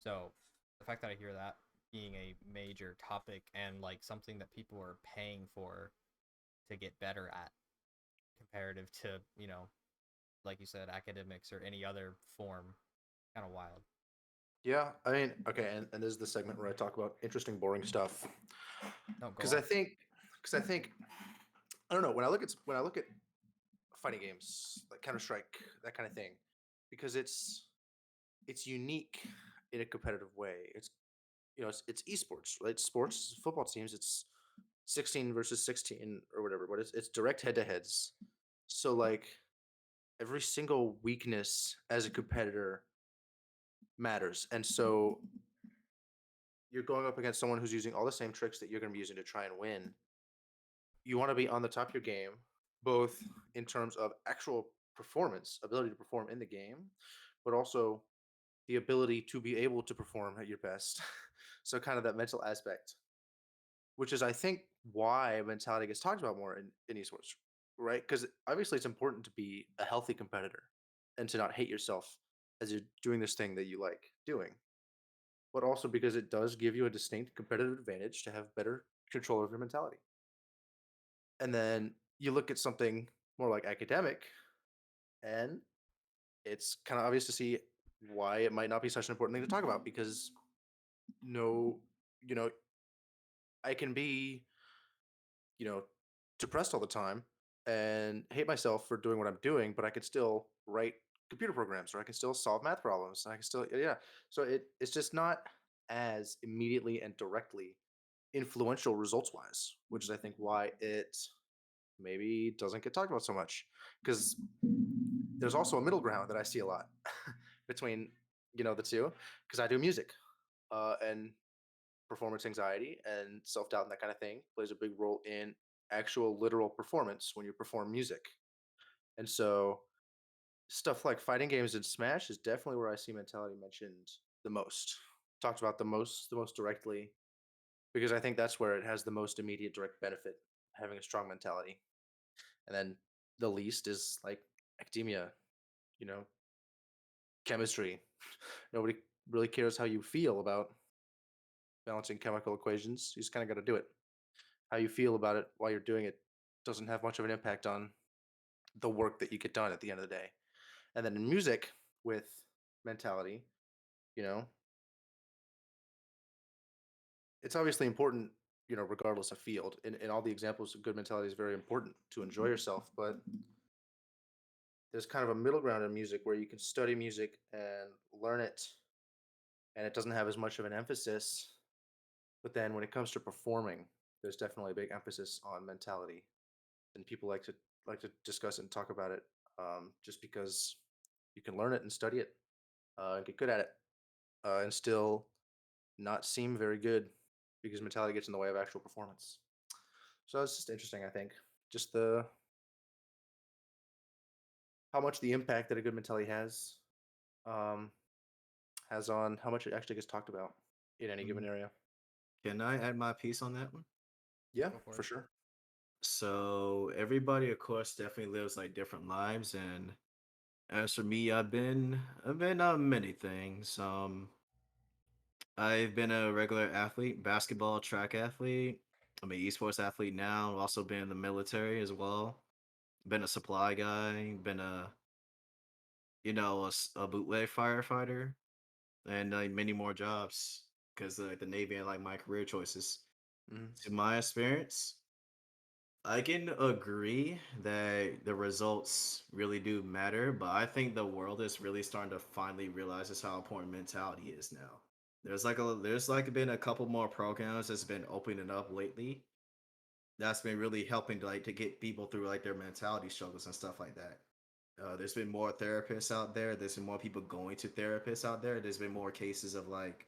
So the fact that I hear that being a major topic and like something that people are paying for to get better at comparative to, like you said, academics or any other form, kind of wild. Yeah, I mean, okay, and this is the segment where I talk about interesting, boring stuff. Don't go Because I off. think, because I think, I don't know. When I look at fighting games like Counter Strike, that kind of thing, because it's unique in a competitive way. It's it's esports, right? Sports, football teams. It's 16 versus 16 or whatever, but it's direct head to heads. So like every single weakness as a competitor matters, and so you're going up against someone who's using all the same tricks that you're going to be using to try and win. You want to be on the top of your game, both in terms of actual performance, ability to perform in the game, but also the ability to be able to perform at your best. So kind of that mental aspect, which is I think why mentality gets talked about more in esports, right? Because obviously it's important to be a healthy competitor and to not hate yourself as you're doing this thing that you like doing, but also because it does give you a distinct competitive advantage to have better control of your mentality. And then you look at something more like academic, and it's kind of obvious to see why it might not be such an important thing to talk about because no, you know, I can be, you know, depressed all the time and hate myself for doing what I'm doing, but I could still write computer programs or I can still solve math problems. I can still, yeah. So it's just not as immediately and directly influential results wise, which is I think why it maybe doesn't get talked about so much. Because there's also a middle ground that I see a lot between the two. Because I do music, and performance anxiety and self doubt and that kind of thing plays a big role in actual literal performance when you perform music. And so stuff like fighting games and Smash is definitely where I see mentality mentioned the most, talked about the most directly, because I think that's where it has the most immediate direct benefit, having a strong mentality. And then the least is like academia, you know, chemistry. Nobody really cares how you feel about balancing chemical equations. You just kind of got to do it. How you feel about it while you're doing it doesn't have much of an impact on the work that you get done at the end of the day. And then in music with mentality, you know, it's obviously important, regardless of field. In all the examples, good mentality is very important to enjoy yourself, but there's kind of a middle ground in music where you can study music and learn it, and it doesn't have as much of an emphasis. But then when it comes to performing, there's definitely a big emphasis on mentality, and people like to discuss it and talk about it, just because you can learn it and study it, and get good at it, and still not seem very good because mentality gets in the way of actual performance. So it's just interesting, I think, just the how much the impact that a good mentality um, has on how much it actually gets talked about in any given Mhm. area. Can I add my piece on that one? Yeah, Go for for it. sure. So everybody, of course, definitely lives like different lives, and as for me, I've been many things. I've been a regular athlete, basketball, track athlete. I'm an esports athlete now. I've also been in the military as well. Been a supply guy. Been a bootleg firefighter, and like many more jobs because the Navy and like my career choices. Hmm. To my experience, I can agree that the results really do matter, but I think the world is really starting to finally realize just how important mentality is now. There's been a couple more programs that's been opening up lately that's been really helping to get people through like their mentality struggles and stuff like that. There's been more therapists out there. There's been more people going to therapists out there. There's been more cases of like,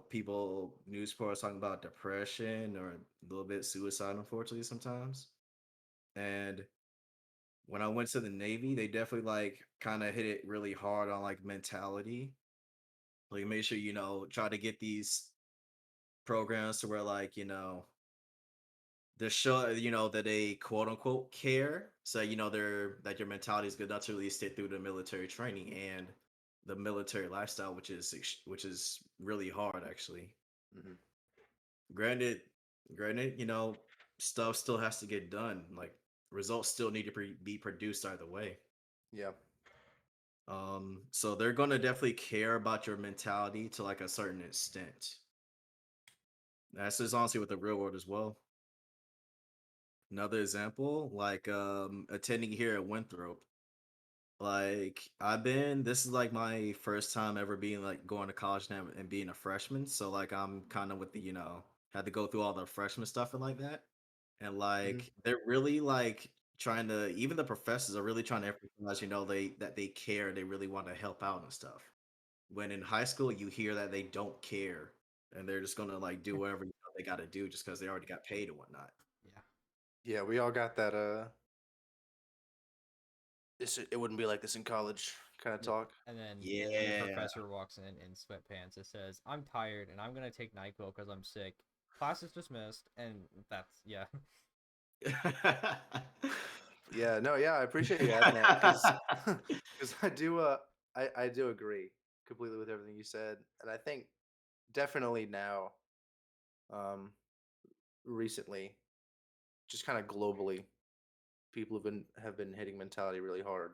people, news reports talking about depression or a little bit suicide, unfortunately, sometimes. And when I went to the Navy, they definitely like kind of hit it really hard on like mentality. Like, make sure, try to get these programs to where like, the show, that they quote unquote care. So, they're that your mentality is good enough to really sit through the military training and the military lifestyle, which is really hard actually. Hmm. Granted, granted, stuff still has to get done. Like results still need to be produced either way. Yeah. So they're gonna definitely care about your mentality to like a certain extent. That's just honestly with the real world as well. Another example, like attending here at Winthrop. Like this is like my first time ever being like going to college now and being a freshman. So like I'm kind of with had to go through all the freshman stuff and like that. And Hmm. like they're really like trying to even the professors are really trying to emphasize, they care, they really want to help out and stuff. When in high school you hear that they don't care and they're just gonna like do whatever they gotta do just because they already got paid and whatnot. Yeah. Yeah, we all got that. It wouldn't be like this in college kind of Yeah. talk. And then the Yeah. professor walks in sweatpants. It says, "I'm tired and I'm gonna take NyQuil because I'm sick. Class is dismissed." And that's yeah. Yeah, no, yeah, I appreciate you adding that because because I do agree completely with everything you said, and I think definitely now, um, recently, just kind of globally, people have been hitting mentality really hard,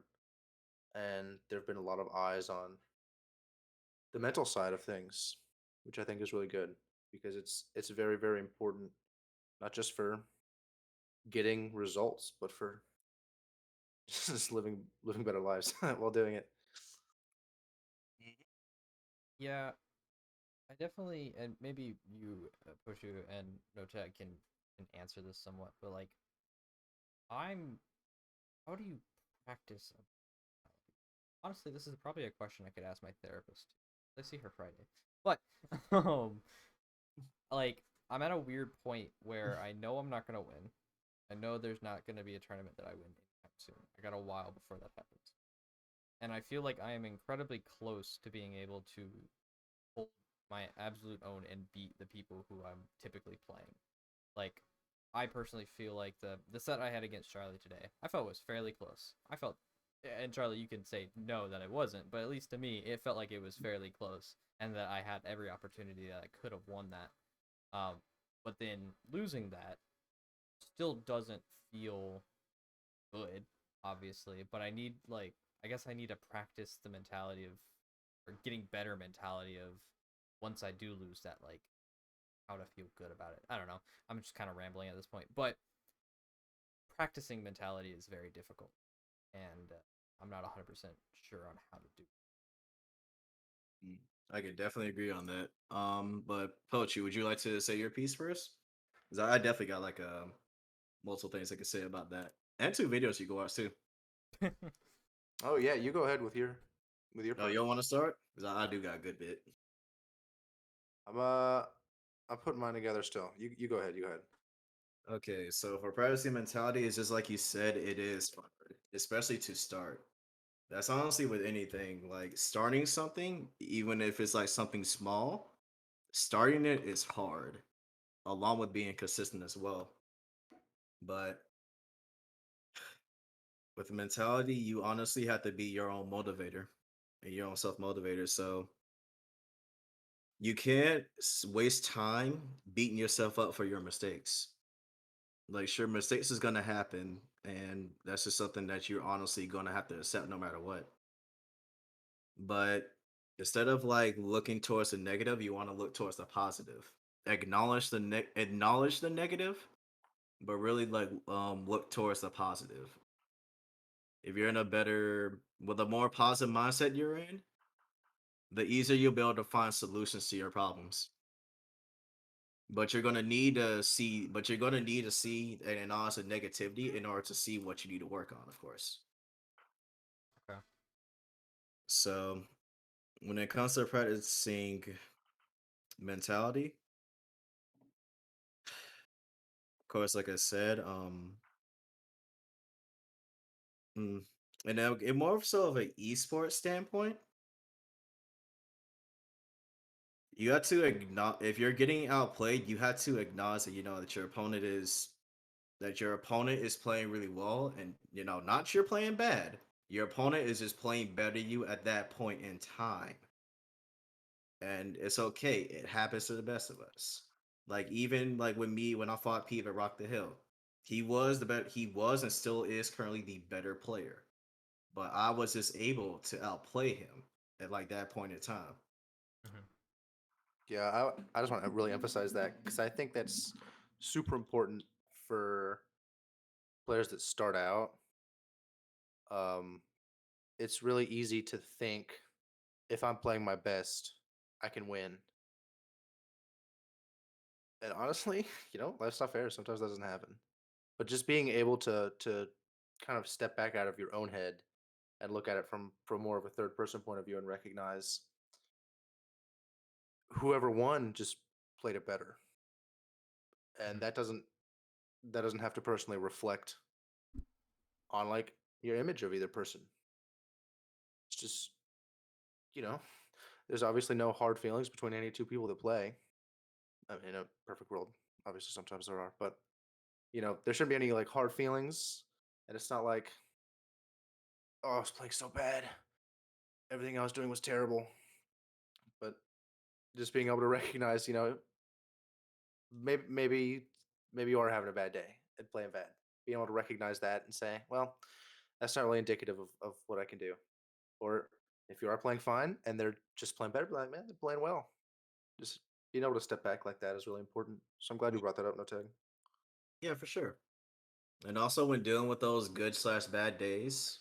and there've been a lot of eyes on the mental side of things, which I think is really good because it's very very important, not just for getting results, but for just living better lives while doing it. Yeah, I definitely, and maybe you, Pushu and NoTag can answer this somewhat, but like, I'm, how do you practice? Honestly, this is probably a question I could ask my therapist. I see her Friday, but um, like, I'm at a weird point where I know I'm not gonna win. I know there's not gonna be a tournament that I win anytime soon. I got a while before that happens, and I feel like I am incredibly close to being able to hold my absolute own and beat the people who I'm typically playing. Like, I personally feel like the set I had against Charlie today, I felt was fairly close. I felt, and Charlie, you can say no that it wasn't, but at least to me, it felt like it was fairly close, and that I had every opportunity that I could have won that. But then losing that still doesn't feel good, obviously, but I need like I guess I need to practice the mentality of or getting better mentality of once I do lose that like how to feel good about it. I don't know. I'm just kind of rambling at this point, but practicing mentality is very difficult, and I'm not 100% sure on how to do. I could definitely agree on that. But Pochi, would you like to say your piece first? Because I definitely got like multiple things I could say about that, and 2 videos you can watch too. Oh yeah, you go ahead with your Oh, part. you don't want to start? Because I do got a good bit. I'm putting mine together still. You go ahead. You go ahead. Okay, so for privacy mentality, it's just like you said, it is hard, especially to start. That's honestly with anything. Like starting something, even if it's like something small, starting it is hard, along with being consistent as well. But with the mentality, you honestly have to be your own motivator and your own self motivator. So you can't waste time beating yourself up for your mistakes. Like, sure, mistakes is gonna happen, and that's just something that you're honestly gonna have to accept no matter what. But instead of like looking towards the negative, you want to look towards the positive. Acknowledge the negative, but really like look towards the positive. If you're in a better with a more positive mindset you're in, the easier you'll be able to find solutions to your problems. But you're gonna need to see and acknowledge the negativity in order to see what you need to work on, of course. Okay. So when it comes to practicing mentality, of course, like I said, and now in more so of an esports standpoint, you have to acknowledge if you're getting outplayed, you have to acknowledge that that your opponent is playing really well, and not you're playing bad. Your opponent is just playing better than you at that point in time, and it's okay. It happens to the best of us. Like even like with me when I fought Pete at Rock the Hill, he was the better. He was and still is currently the better player, but I was just able to outplay him at like that point in time. Mhm. Yeah, I just want to really emphasize that because I think that's super important for players that start out. Um, it's really easy to think if I'm playing my best, I can win. And honestly, life's not fair. Sometimes that doesn't happen. But just being able to kind of step back out of your own head and look at it from more of a third person point of view and recognize whoever won just played it better. And Mhm. that doesn't have to personally reflect on like your image of either person. It's just, you know, there's obviously no hard feelings between any two people that play. I mean, in a perfect world, obviously sometimes there are, but there shouldn't be any like hard feelings. And it's not like, oh, I was playing so bad. Everything I was doing was terrible. But just being able to recognize, maybe maybe you are having a bad day and playing bad. Being able to recognize that and say, well, that's not really indicative of what I can do. Or if you are playing fine and they're just playing better, be like, man, they're playing well. Just being able to step back like that is really important. So I'm glad you brought that up, NoTag. Yeah, for sure. And also when dealing with those good/bad days,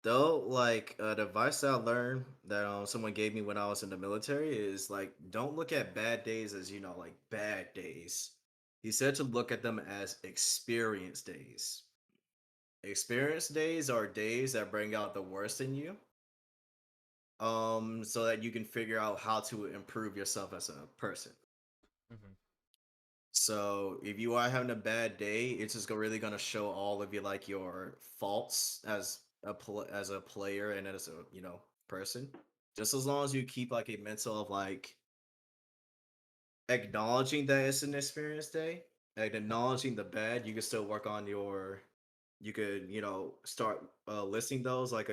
though, like the advice I learned that someone gave me when I was in the military is like don't look at bad days as like bad days. He said to look at them as experience days. Experience days are days that bring out the worst in you, so that you can figure out how to improve yourself as a person. Mhm. So if you are having a bad day, it's just really gonna show all of you like your faults as as a player and as a person. Just as long as you keep like a mental of like acknowledging that it's an experience day and acknowledging the bad, you can still work on your. You could start listing those like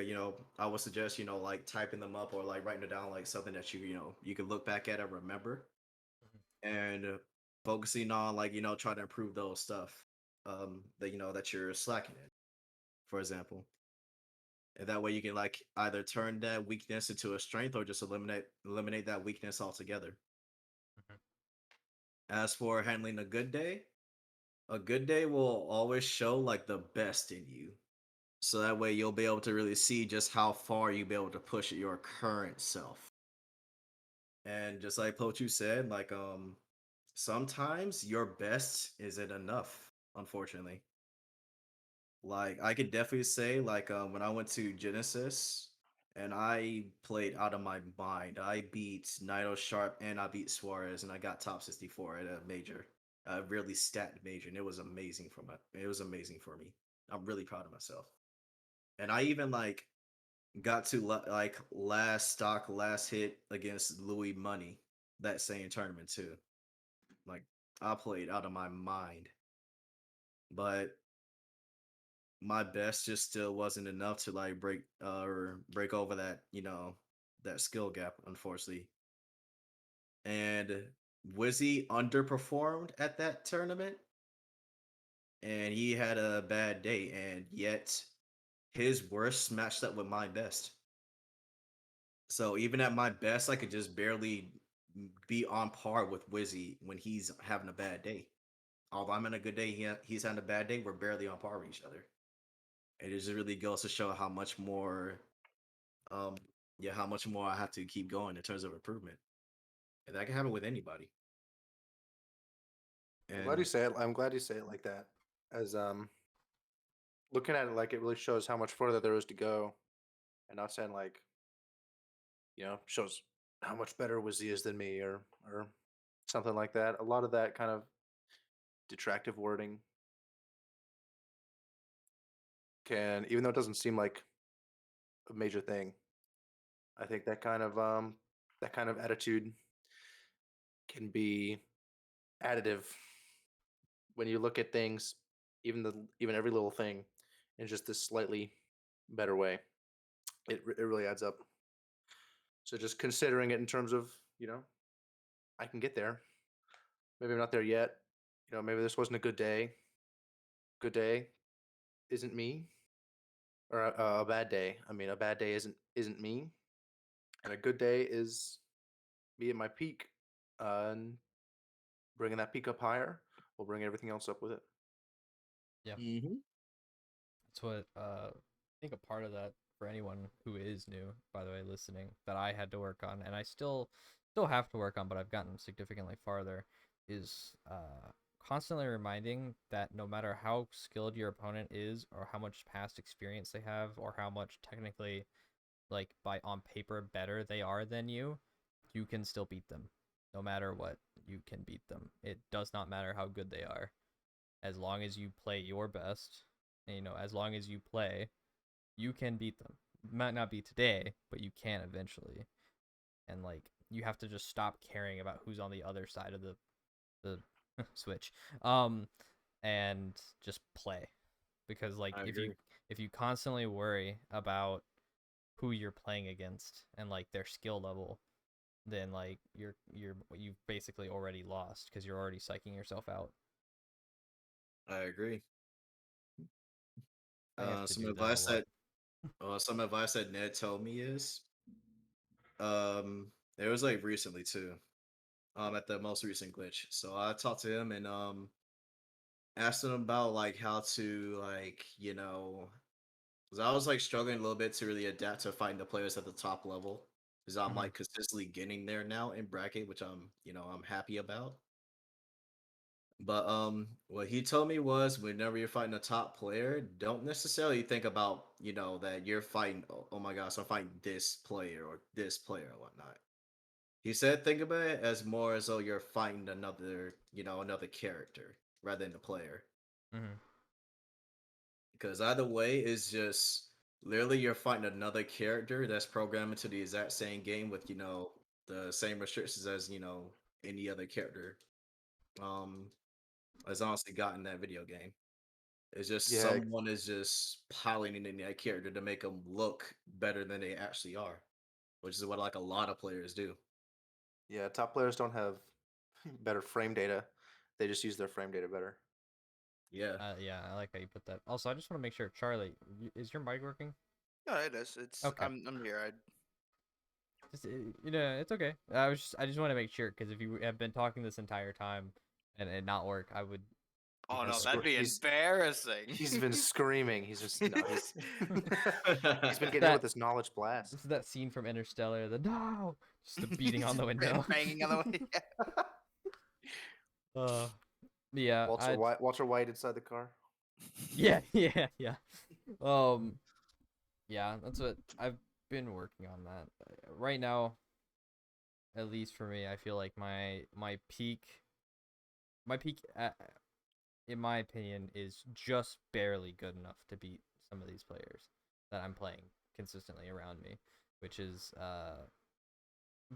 I would suggest like typing them up or like writing it down like something that you can look back at and remember Mhm. and focusing on like trying to improve those stuff that that you're slacking in, for example. And that way you can like either turn that weakness into a strength or just eliminate that weakness altogether. Mhm. As for handling a good day will always show like the best in you. So that way you'll be able to really see just how far you'll be able to push your current self. And just like Pochu said, like sometimes your best isn't enough, unfortunately. Like I could definitely say, like when I went to Genesis and I played out of my mind. I beat Naito Sharp and I beat Suarez and I got top 64 at a major. A really stat major, and it was amazing it was amazing for me. I'm really proud of myself. And I even like got to like last stock, last hit against Louis Money that same tournament too. Like I played out of my mind, but my best just still wasn't enough to like break over that that skill gap, unfortunately. And Wizzy underperformed at that tournament, and he had a bad day, and yet his worst matched up with my best. So even at my best, I could just barely be on par with Wizzy when he's having a bad day. Although I'm in a good day, he's having a bad day. We're barely on par with each other. It just really goes to show how much more, um, yeah, how much more I have to keep going in terms of improvement, and that can happen with anybody. I'm glad you And say it. I'm glad you say it like that. As looking at it like it really shows how much further there is to go, and not saying like shows how much better Wizzy is than me or something like that. A lot of that kind of detractive wording can, even though it doesn't seem like a major thing, I think that kind of attitude can be additive when you look at things, even every little thing, in just this slightly better way. It really adds up. So just considering it in terms of I can get there. Maybe I'm not there yet. Maybe this wasn't a good day. Good day isn't me, or a bad day. I mean, a bad day isn't me, and a good day is me at my peak, and bringing that peak up higher will bring everything else up with it. Yeah. Mhm. That's what I think a part of that for anyone who is new, by the way, listening, that I had to work on, and I still have to work on, but I've gotten significantly farther, is constantly reminding that no matter how skilled your opponent is, or how much past experience they have, or how much technically, like by on paper, better they are than you can still beat them. No matter what, you can beat them. It does not matter how good they are, as long as you play your best. As long as you play, you can beat them. Might not be today, but you can eventually. And like you have to just stop caring about who's on the other side of the switch. And just play. Because like I agree. if you constantly worry about who you're playing against and like their skill level, then like you've basically already lost because you're already psyching yourself out. I agree. I have to Some do that a advice lot. that Ned told me is it was like recently too. At the most recent glitch. So I talked to him and asked him about like how to like, because I was like struggling a little bit to really adapt to fighting the players at the top level. Because I'm Mhm. like consistently getting there now in bracket, which I'm happy about. But what he told me was whenever you're fighting a top player, don't necessarily think about, that you're fighting, oh my gosh, I'm fighting this player or or whatnot. He said think about it as more as though you're fighting another character rather than the player. Mhm. Because either way is just literally you're fighting another character that's programmed into the exact same game with, the same restrictions as, any other character. Has honestly gotten that video game. It's just Yeah, someone is just piling in that character to make them look better than they actually are, which is what like a lot of players do. yeah. Top players don't have better frame data; they just use their frame data better. Yeah. Yeah, I like how you put that. Also, I just want to make sure, Charlie, is your mic working? No, it is. It's Okay. I'm here. Just, it's okay. I just want to make sure because if you have been talking this entire time and it not work, I would. be Oh no, concerned. that'd be He's- embarrassing. He's been screaming. He's just no. He's been getting That- with this knowledge blast. This is that scene from Interstellar. The no, just the beating on the Just window. banging on the window. uh, yeah, Walter White inside the car. yeah, yeah. Um, yeah, that's what I've been working on that. Right now, at least for me, I feel like my peak, in my opinion, is just barely good enough to beat some of these players that I'm playing consistently around me, which is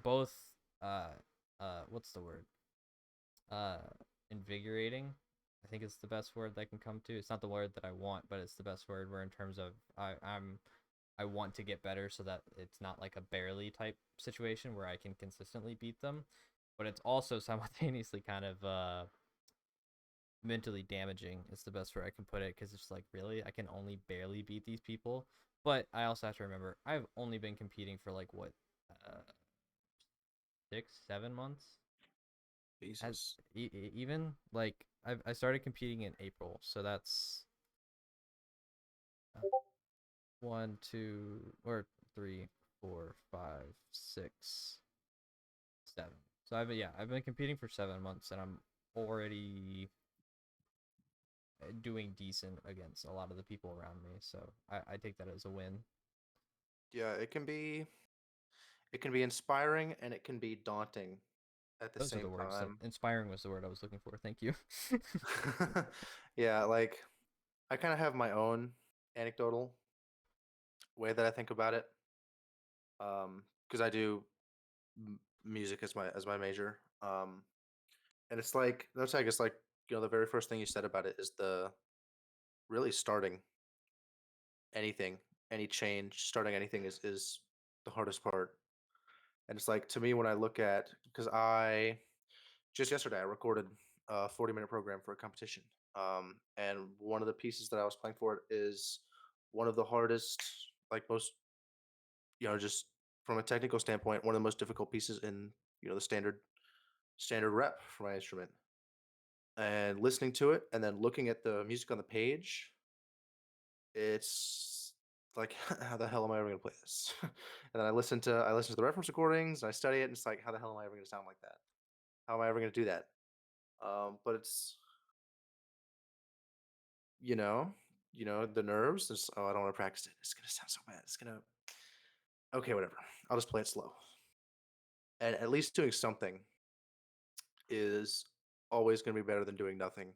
both what's the word? Invigorating. I think it's the best word that I can come to. It's not the word that I want, but it's the best word. Where in terms of I want to get better so that it's not like a barely type situation where I can consistently beat them, but it's also simultaneously kind of mentally damaging. Is the best word I can put it, because it's like, really, I can only barely beat these people. But I also have to remember I've only been competing for like what, 6-7 months. Jesus. Even like I started competing in April, so that's 1, 2, or 3, 4, 5, 6, 7. So I've been competing for 7 months, and I'm already doing decent against a lot of the people around me. So I take that as a win. Yeah, it can be inspiring and it can be daunting at the Those are same the words. time. Inspiring was the word I was looking for. Thank you. Yeah, like I kind of have my own anecdotal way that I think about it. Because I do music as my major. And it's like NoTag is like, the very first thing you said about it is the really starting anything, any change, starting anything is the hardest part. And it's like, to me, when I look at, because I just yesterday I recorded a 40-minute program for a competition. And one of the pieces that I was playing for it is one of the hardest, like most, just from a technical standpoint, one of the most difficult pieces in, the standard rep for my instrument. And listening to it and then looking at the music on the page, it's like, how the hell am I ever gonna play this? And then I listen to the reference recordings and I study it, and it's like, how the hell am I ever gonna sound like that? How am I ever gonna do that? But it's, you know, the nerves. It's, oh, I don't want to practice it. It's gonna sound so bad. It's gonna, okay, whatever. I'll just play it slow. And at least doing something is always gonna be better than doing nothing.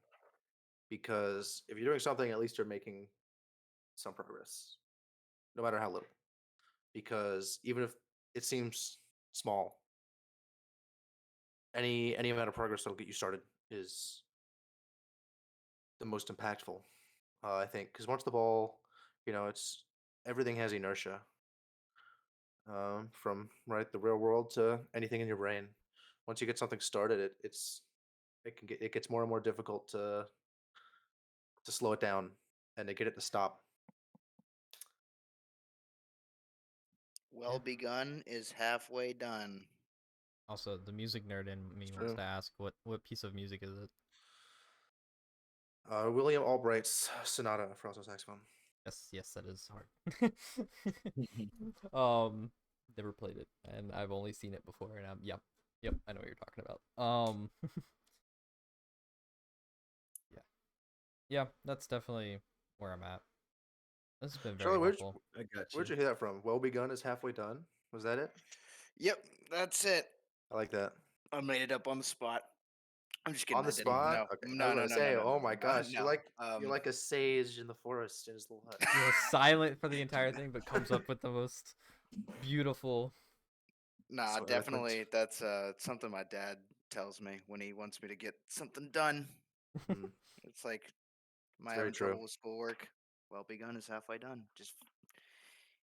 Because if you're doing something, at least you're making some progress, no matter how little. Because even if it seems small, any amount of progress that'll get you started is the most impactful, I think. Because once the ball, it's everything has inertia, from right the real world to anything in your brain. Once you get something started, it gets more and more difficult to slow it down and to get it to stop. Well begun is halfway done. Also, the music nerd in me It's wants true. to ask, what piece of music is it? William Albright's Sonata for alto saxophone. Yes, that is hard. um, never played it, and I've only seen it before, and yep, I know what you're talking about. Yeah, yeah, that's definitely where I'm at. This has been very Charlie, helpful. I got you. where'd you hear that from? Well begun is halfway done. Was that it? Yep, that's it. I like that. I made it up on the spot. I'm just kidding. On the I didn't. spot. No, Okay, I no, was no, gonna no, no, say, no, no, oh my no, gosh, no. you're like a sage in the forest in his little hut. He was silent for the entire thing, but comes up with the most beautiful. Nah, So eloquent. definitely. That's something my dad tells me when he wants me to get something done. Mm, It's like, am it's I very having true. trouble with schoolwork? Well begun is halfway done. Just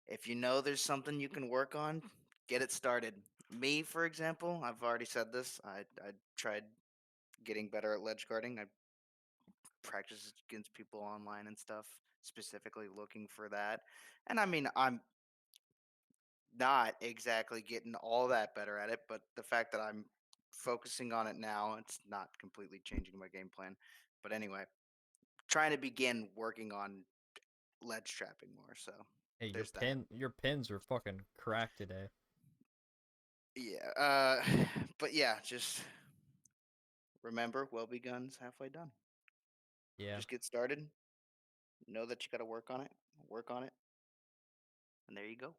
if you know there's something you can work on, get it started. Me, for example, I've already said this. I tried getting better at ledge guarding. I practice against people online and stuff, specifically looking for that. And I mean, I'm not exactly getting all that better at it, but the fact that I'm focusing on it now, it's not completely changing my game plan. But anyway, trying to begin working on ledge trapping more. So Hey, there's that. your pins are fucking cracked today. Yeah. But yeah, just remember, well begun's halfway done. Yeah. Just get started. Know that you got to work on it, and there you go.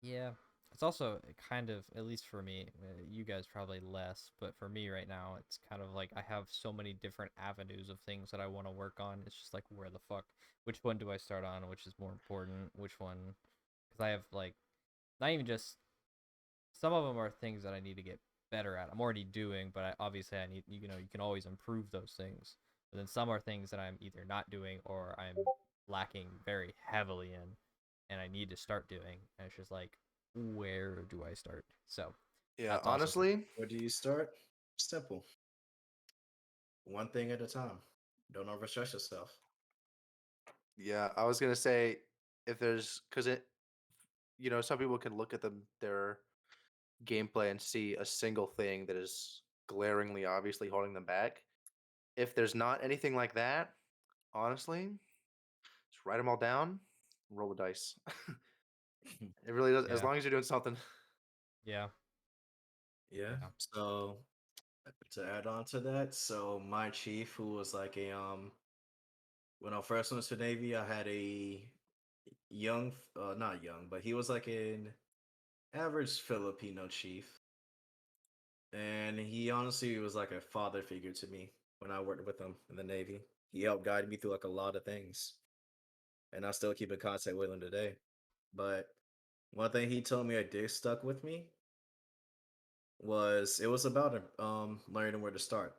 Yeah. It's also kind of, at least for me, you guys probably less, but for me right now, it's kind of like I have so many different avenues of things that I want to work on. It's just like, where the fuck? Which one do I start on? Which is more important? Which one? Because I have like, not even just, some of them are things that I need to get better at. I'm already doing, but obviously I need, you can always improve those things. But then some are things that I'm either not doing or I'm lacking very heavily in, and I need to start doing. And it's just like, where do I start? So Yeah, that's also honestly, Where do you start? Simple. One thing at a time. Don't overstress yourself. yeah, I was gonna say if there's because some people can look at their gameplay and see a single thing that is glaringly obviously holding them back. If there's not anything like that, honestly, just write them all down, roll the dice. It really does, as yeah, long as you're doing something. yeah, Yeah. yeah. So to add on to that, so my chief, who was like a when I first went to Navy, I had a young, not young, but he was like an average Filipino chief, and he honestly was like a father figure to me when I worked with him in the Navy. He helped guide me through like a lot of things, and I still keep in contact with him today. But one thing he told me I did stuck with me was it was about learning where to start.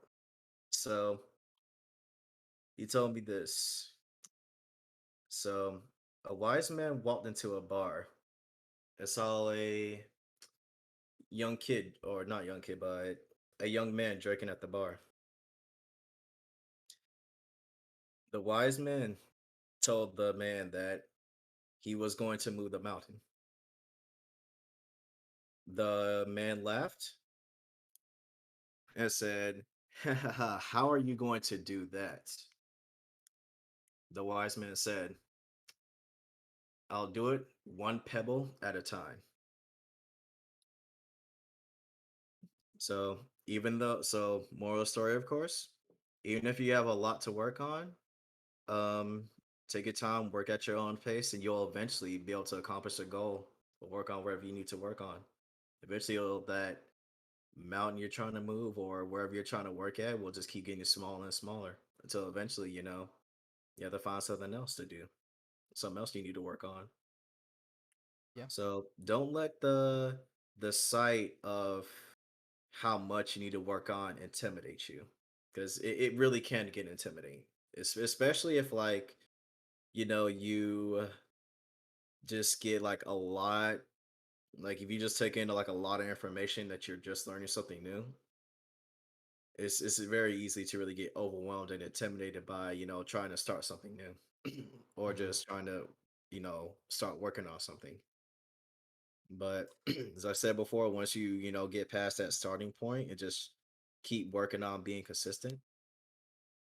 So he told me this. So a wise man walked into a bar and saw a young kid, or not young kid, but a young man drinking at the bar. The wise man told the man that he was going to move the mountain. The man laughed and said, "How are you going to do that?" The wise man said, "I'll do it one pebble at a time." So moral story, of course, even if you have a lot to work on, um, take your time, work at your own pace, and you'll eventually be able to accomplish a goal or work on wherever you need to work on. Eventually, that mountain you're trying to move or wherever you're trying to work at will just keep getting smaller and smaller until eventually, you have to find something else to do, something else you need to work on. Yeah. So don't let the sight of how much you need to work on intimidate you, because it really can get intimidating. Especially if like you just get like a lot, like if you just take in like a lot of information that you're just learning something new, it's very easy to really get overwhelmed and intimidated by trying to start something new or Mhm. just trying to start working on something. But as I said before, once you get past that starting point and just keep working on being consistent,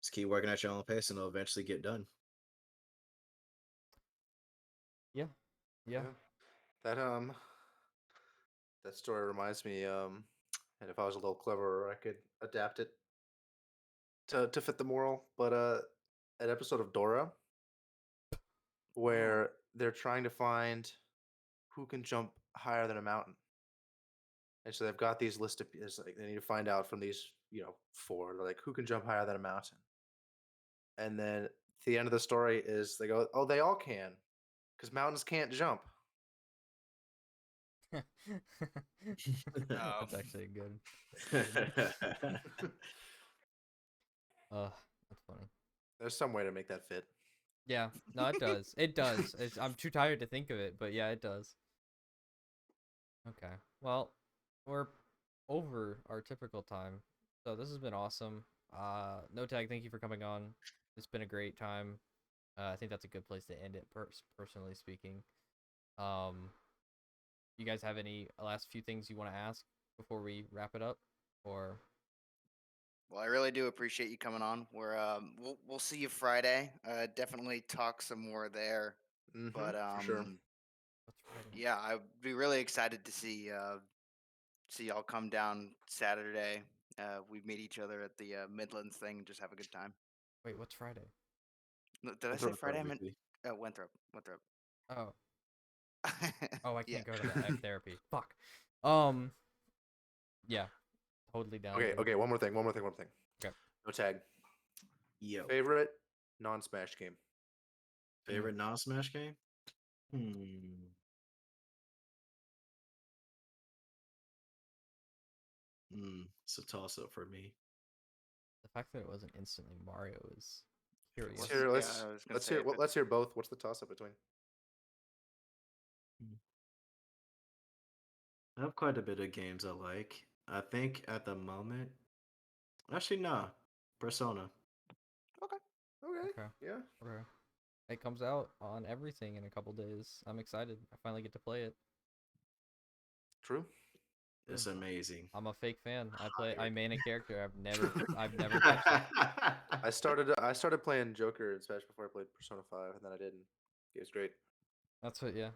just keep working at your own pace and it'll eventually get done. Yeah. Yeah. Yeah, that that story reminds me, and if I was a little cleverer, I could adapt it to fit the moral. But an episode of Dora Oh, where they're trying to find who can jump higher than a mountain. And so they've got these list of it's like they need to find out from these, four. They're like, who can jump higher than a mountain? And then the end of the story is they go, oh, they all can, because mountains can't jump. oh, That's actually good. That's funny. There's some way to make that fit. Yeah, no, it does. It does. I'm too tired to think of it, but yeah, it does. Okay. Well, we're over our typical time. So this has been awesome. NoTag, thank you for coming on. It's been a great time. I think that's a good place to end it, personally speaking. You guys have any last few things you want to ask before we wrap it up, or? Well, I really do appreciate you coming on. We'll see you Friday. Definitely talk some more there. But for sure. What's Friday? yeah, I'd be really excited to see y'all come down Saturday. We meet each other at the Midlands thing and just have a good time. Wait, what's Friday? Did I say Friday? I meant Winthrop. Winthrop. Oh, oh, I Yeah. can't go to that. I have therapy. Fuck. Yeah, totally down. Okay, dude. okay. One more thing. Okay. No tag. Yo, Favorite non-Smash game. favorite non-Smash game? It's a toss-up for me. The fact that it wasn't instantly Mario is curious. Let's hear. Yeah, Let's I was gonna let's say hear. if it- Let's hear both. What's the toss-up between? I have quite a bit of games I like. I think at the moment, actually, nah, Persona. Okay. Okay. Yeah. Okay. It comes out on everything in a couple days. I'm excited. I finally get to play it. True. It's amazing. I'm a fake fan. I Hired. main a character. I've never touched it. I started playing Joker in Smash before I played Persona 5, and then I didn't. It was great. That's what. Yeah.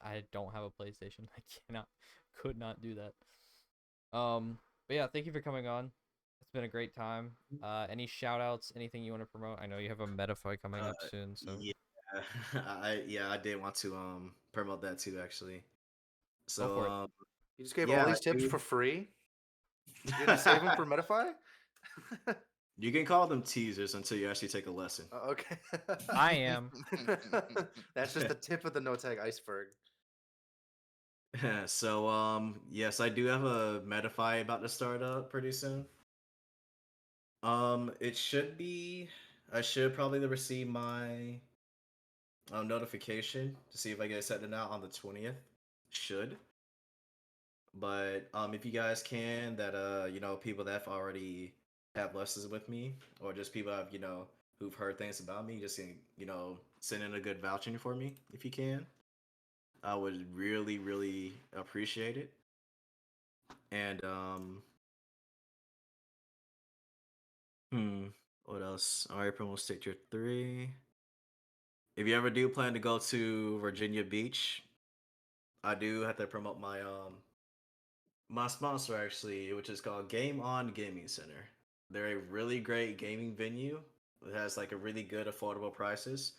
I don't have a PlayStation. I could not do that. But yeah, thank you for coming on. It's been a great time. Any shout outs, anything you want to promote? I know you have a Metafy coming up soon, so Yeah, I did want to promote that too, actually. Go for it. So You just gave Yeah, all these I tips do. for free. You didn't save them for Metafy? you can call them teasers until you actually take a lesson. Okay. I am. That's just the tip of the no tag iceberg. So yes, I do have a Metafy about to start up pretty soon. It should be. I should probably receive my notification to see if I get set out on the 20th. Should. But if you guys can, that people that have already have lessons with me, or just people have who've heard things about me, just send in a good vouching for me if you can. I would really, really appreciate it. And what else? Alright, promo stick tier 3. If you ever do plan to go to Virginia Beach, I do have to promote my sponsor actually, which is called Game On Gaming Center. They're a really great gaming venue. It has like a really good affordable prices,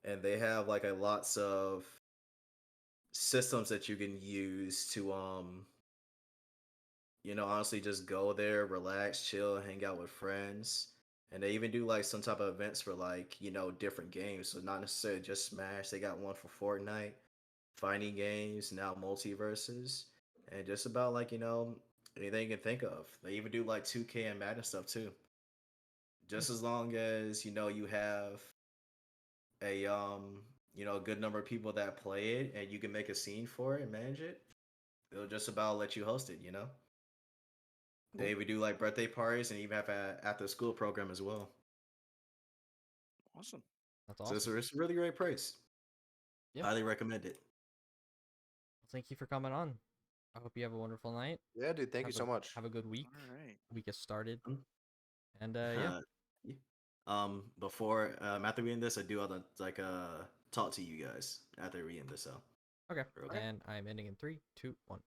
and they have like a lots of systems that you can use to honestly just go there, relax, chill, hang out with friends. And they even do like some type of events for like, different games. So not necessarily just Smash. They got one for Fortnite, fighting games, now multiverses, and just about like, anything you can think of. They even do like 2K and Madden stuff too. Just as long as, you have a good number of people that play it and you can make a scene for it and manage it, they'll just about let you host it. They even do like birthday parties and even have a after school program as well. Awesome. That's So awesome. it's a really great price. Yeah. Highly recommend it. Thank you for coming on. I hope you have a wonderful night. Yeah, dude. Thank you so much. Have a good week. All right. Week has started. Mm. And yeah. Before after we end this, I do have to like talk to you guys after we end this. So Okay. okay. And I'm ending in 3, 2, 1.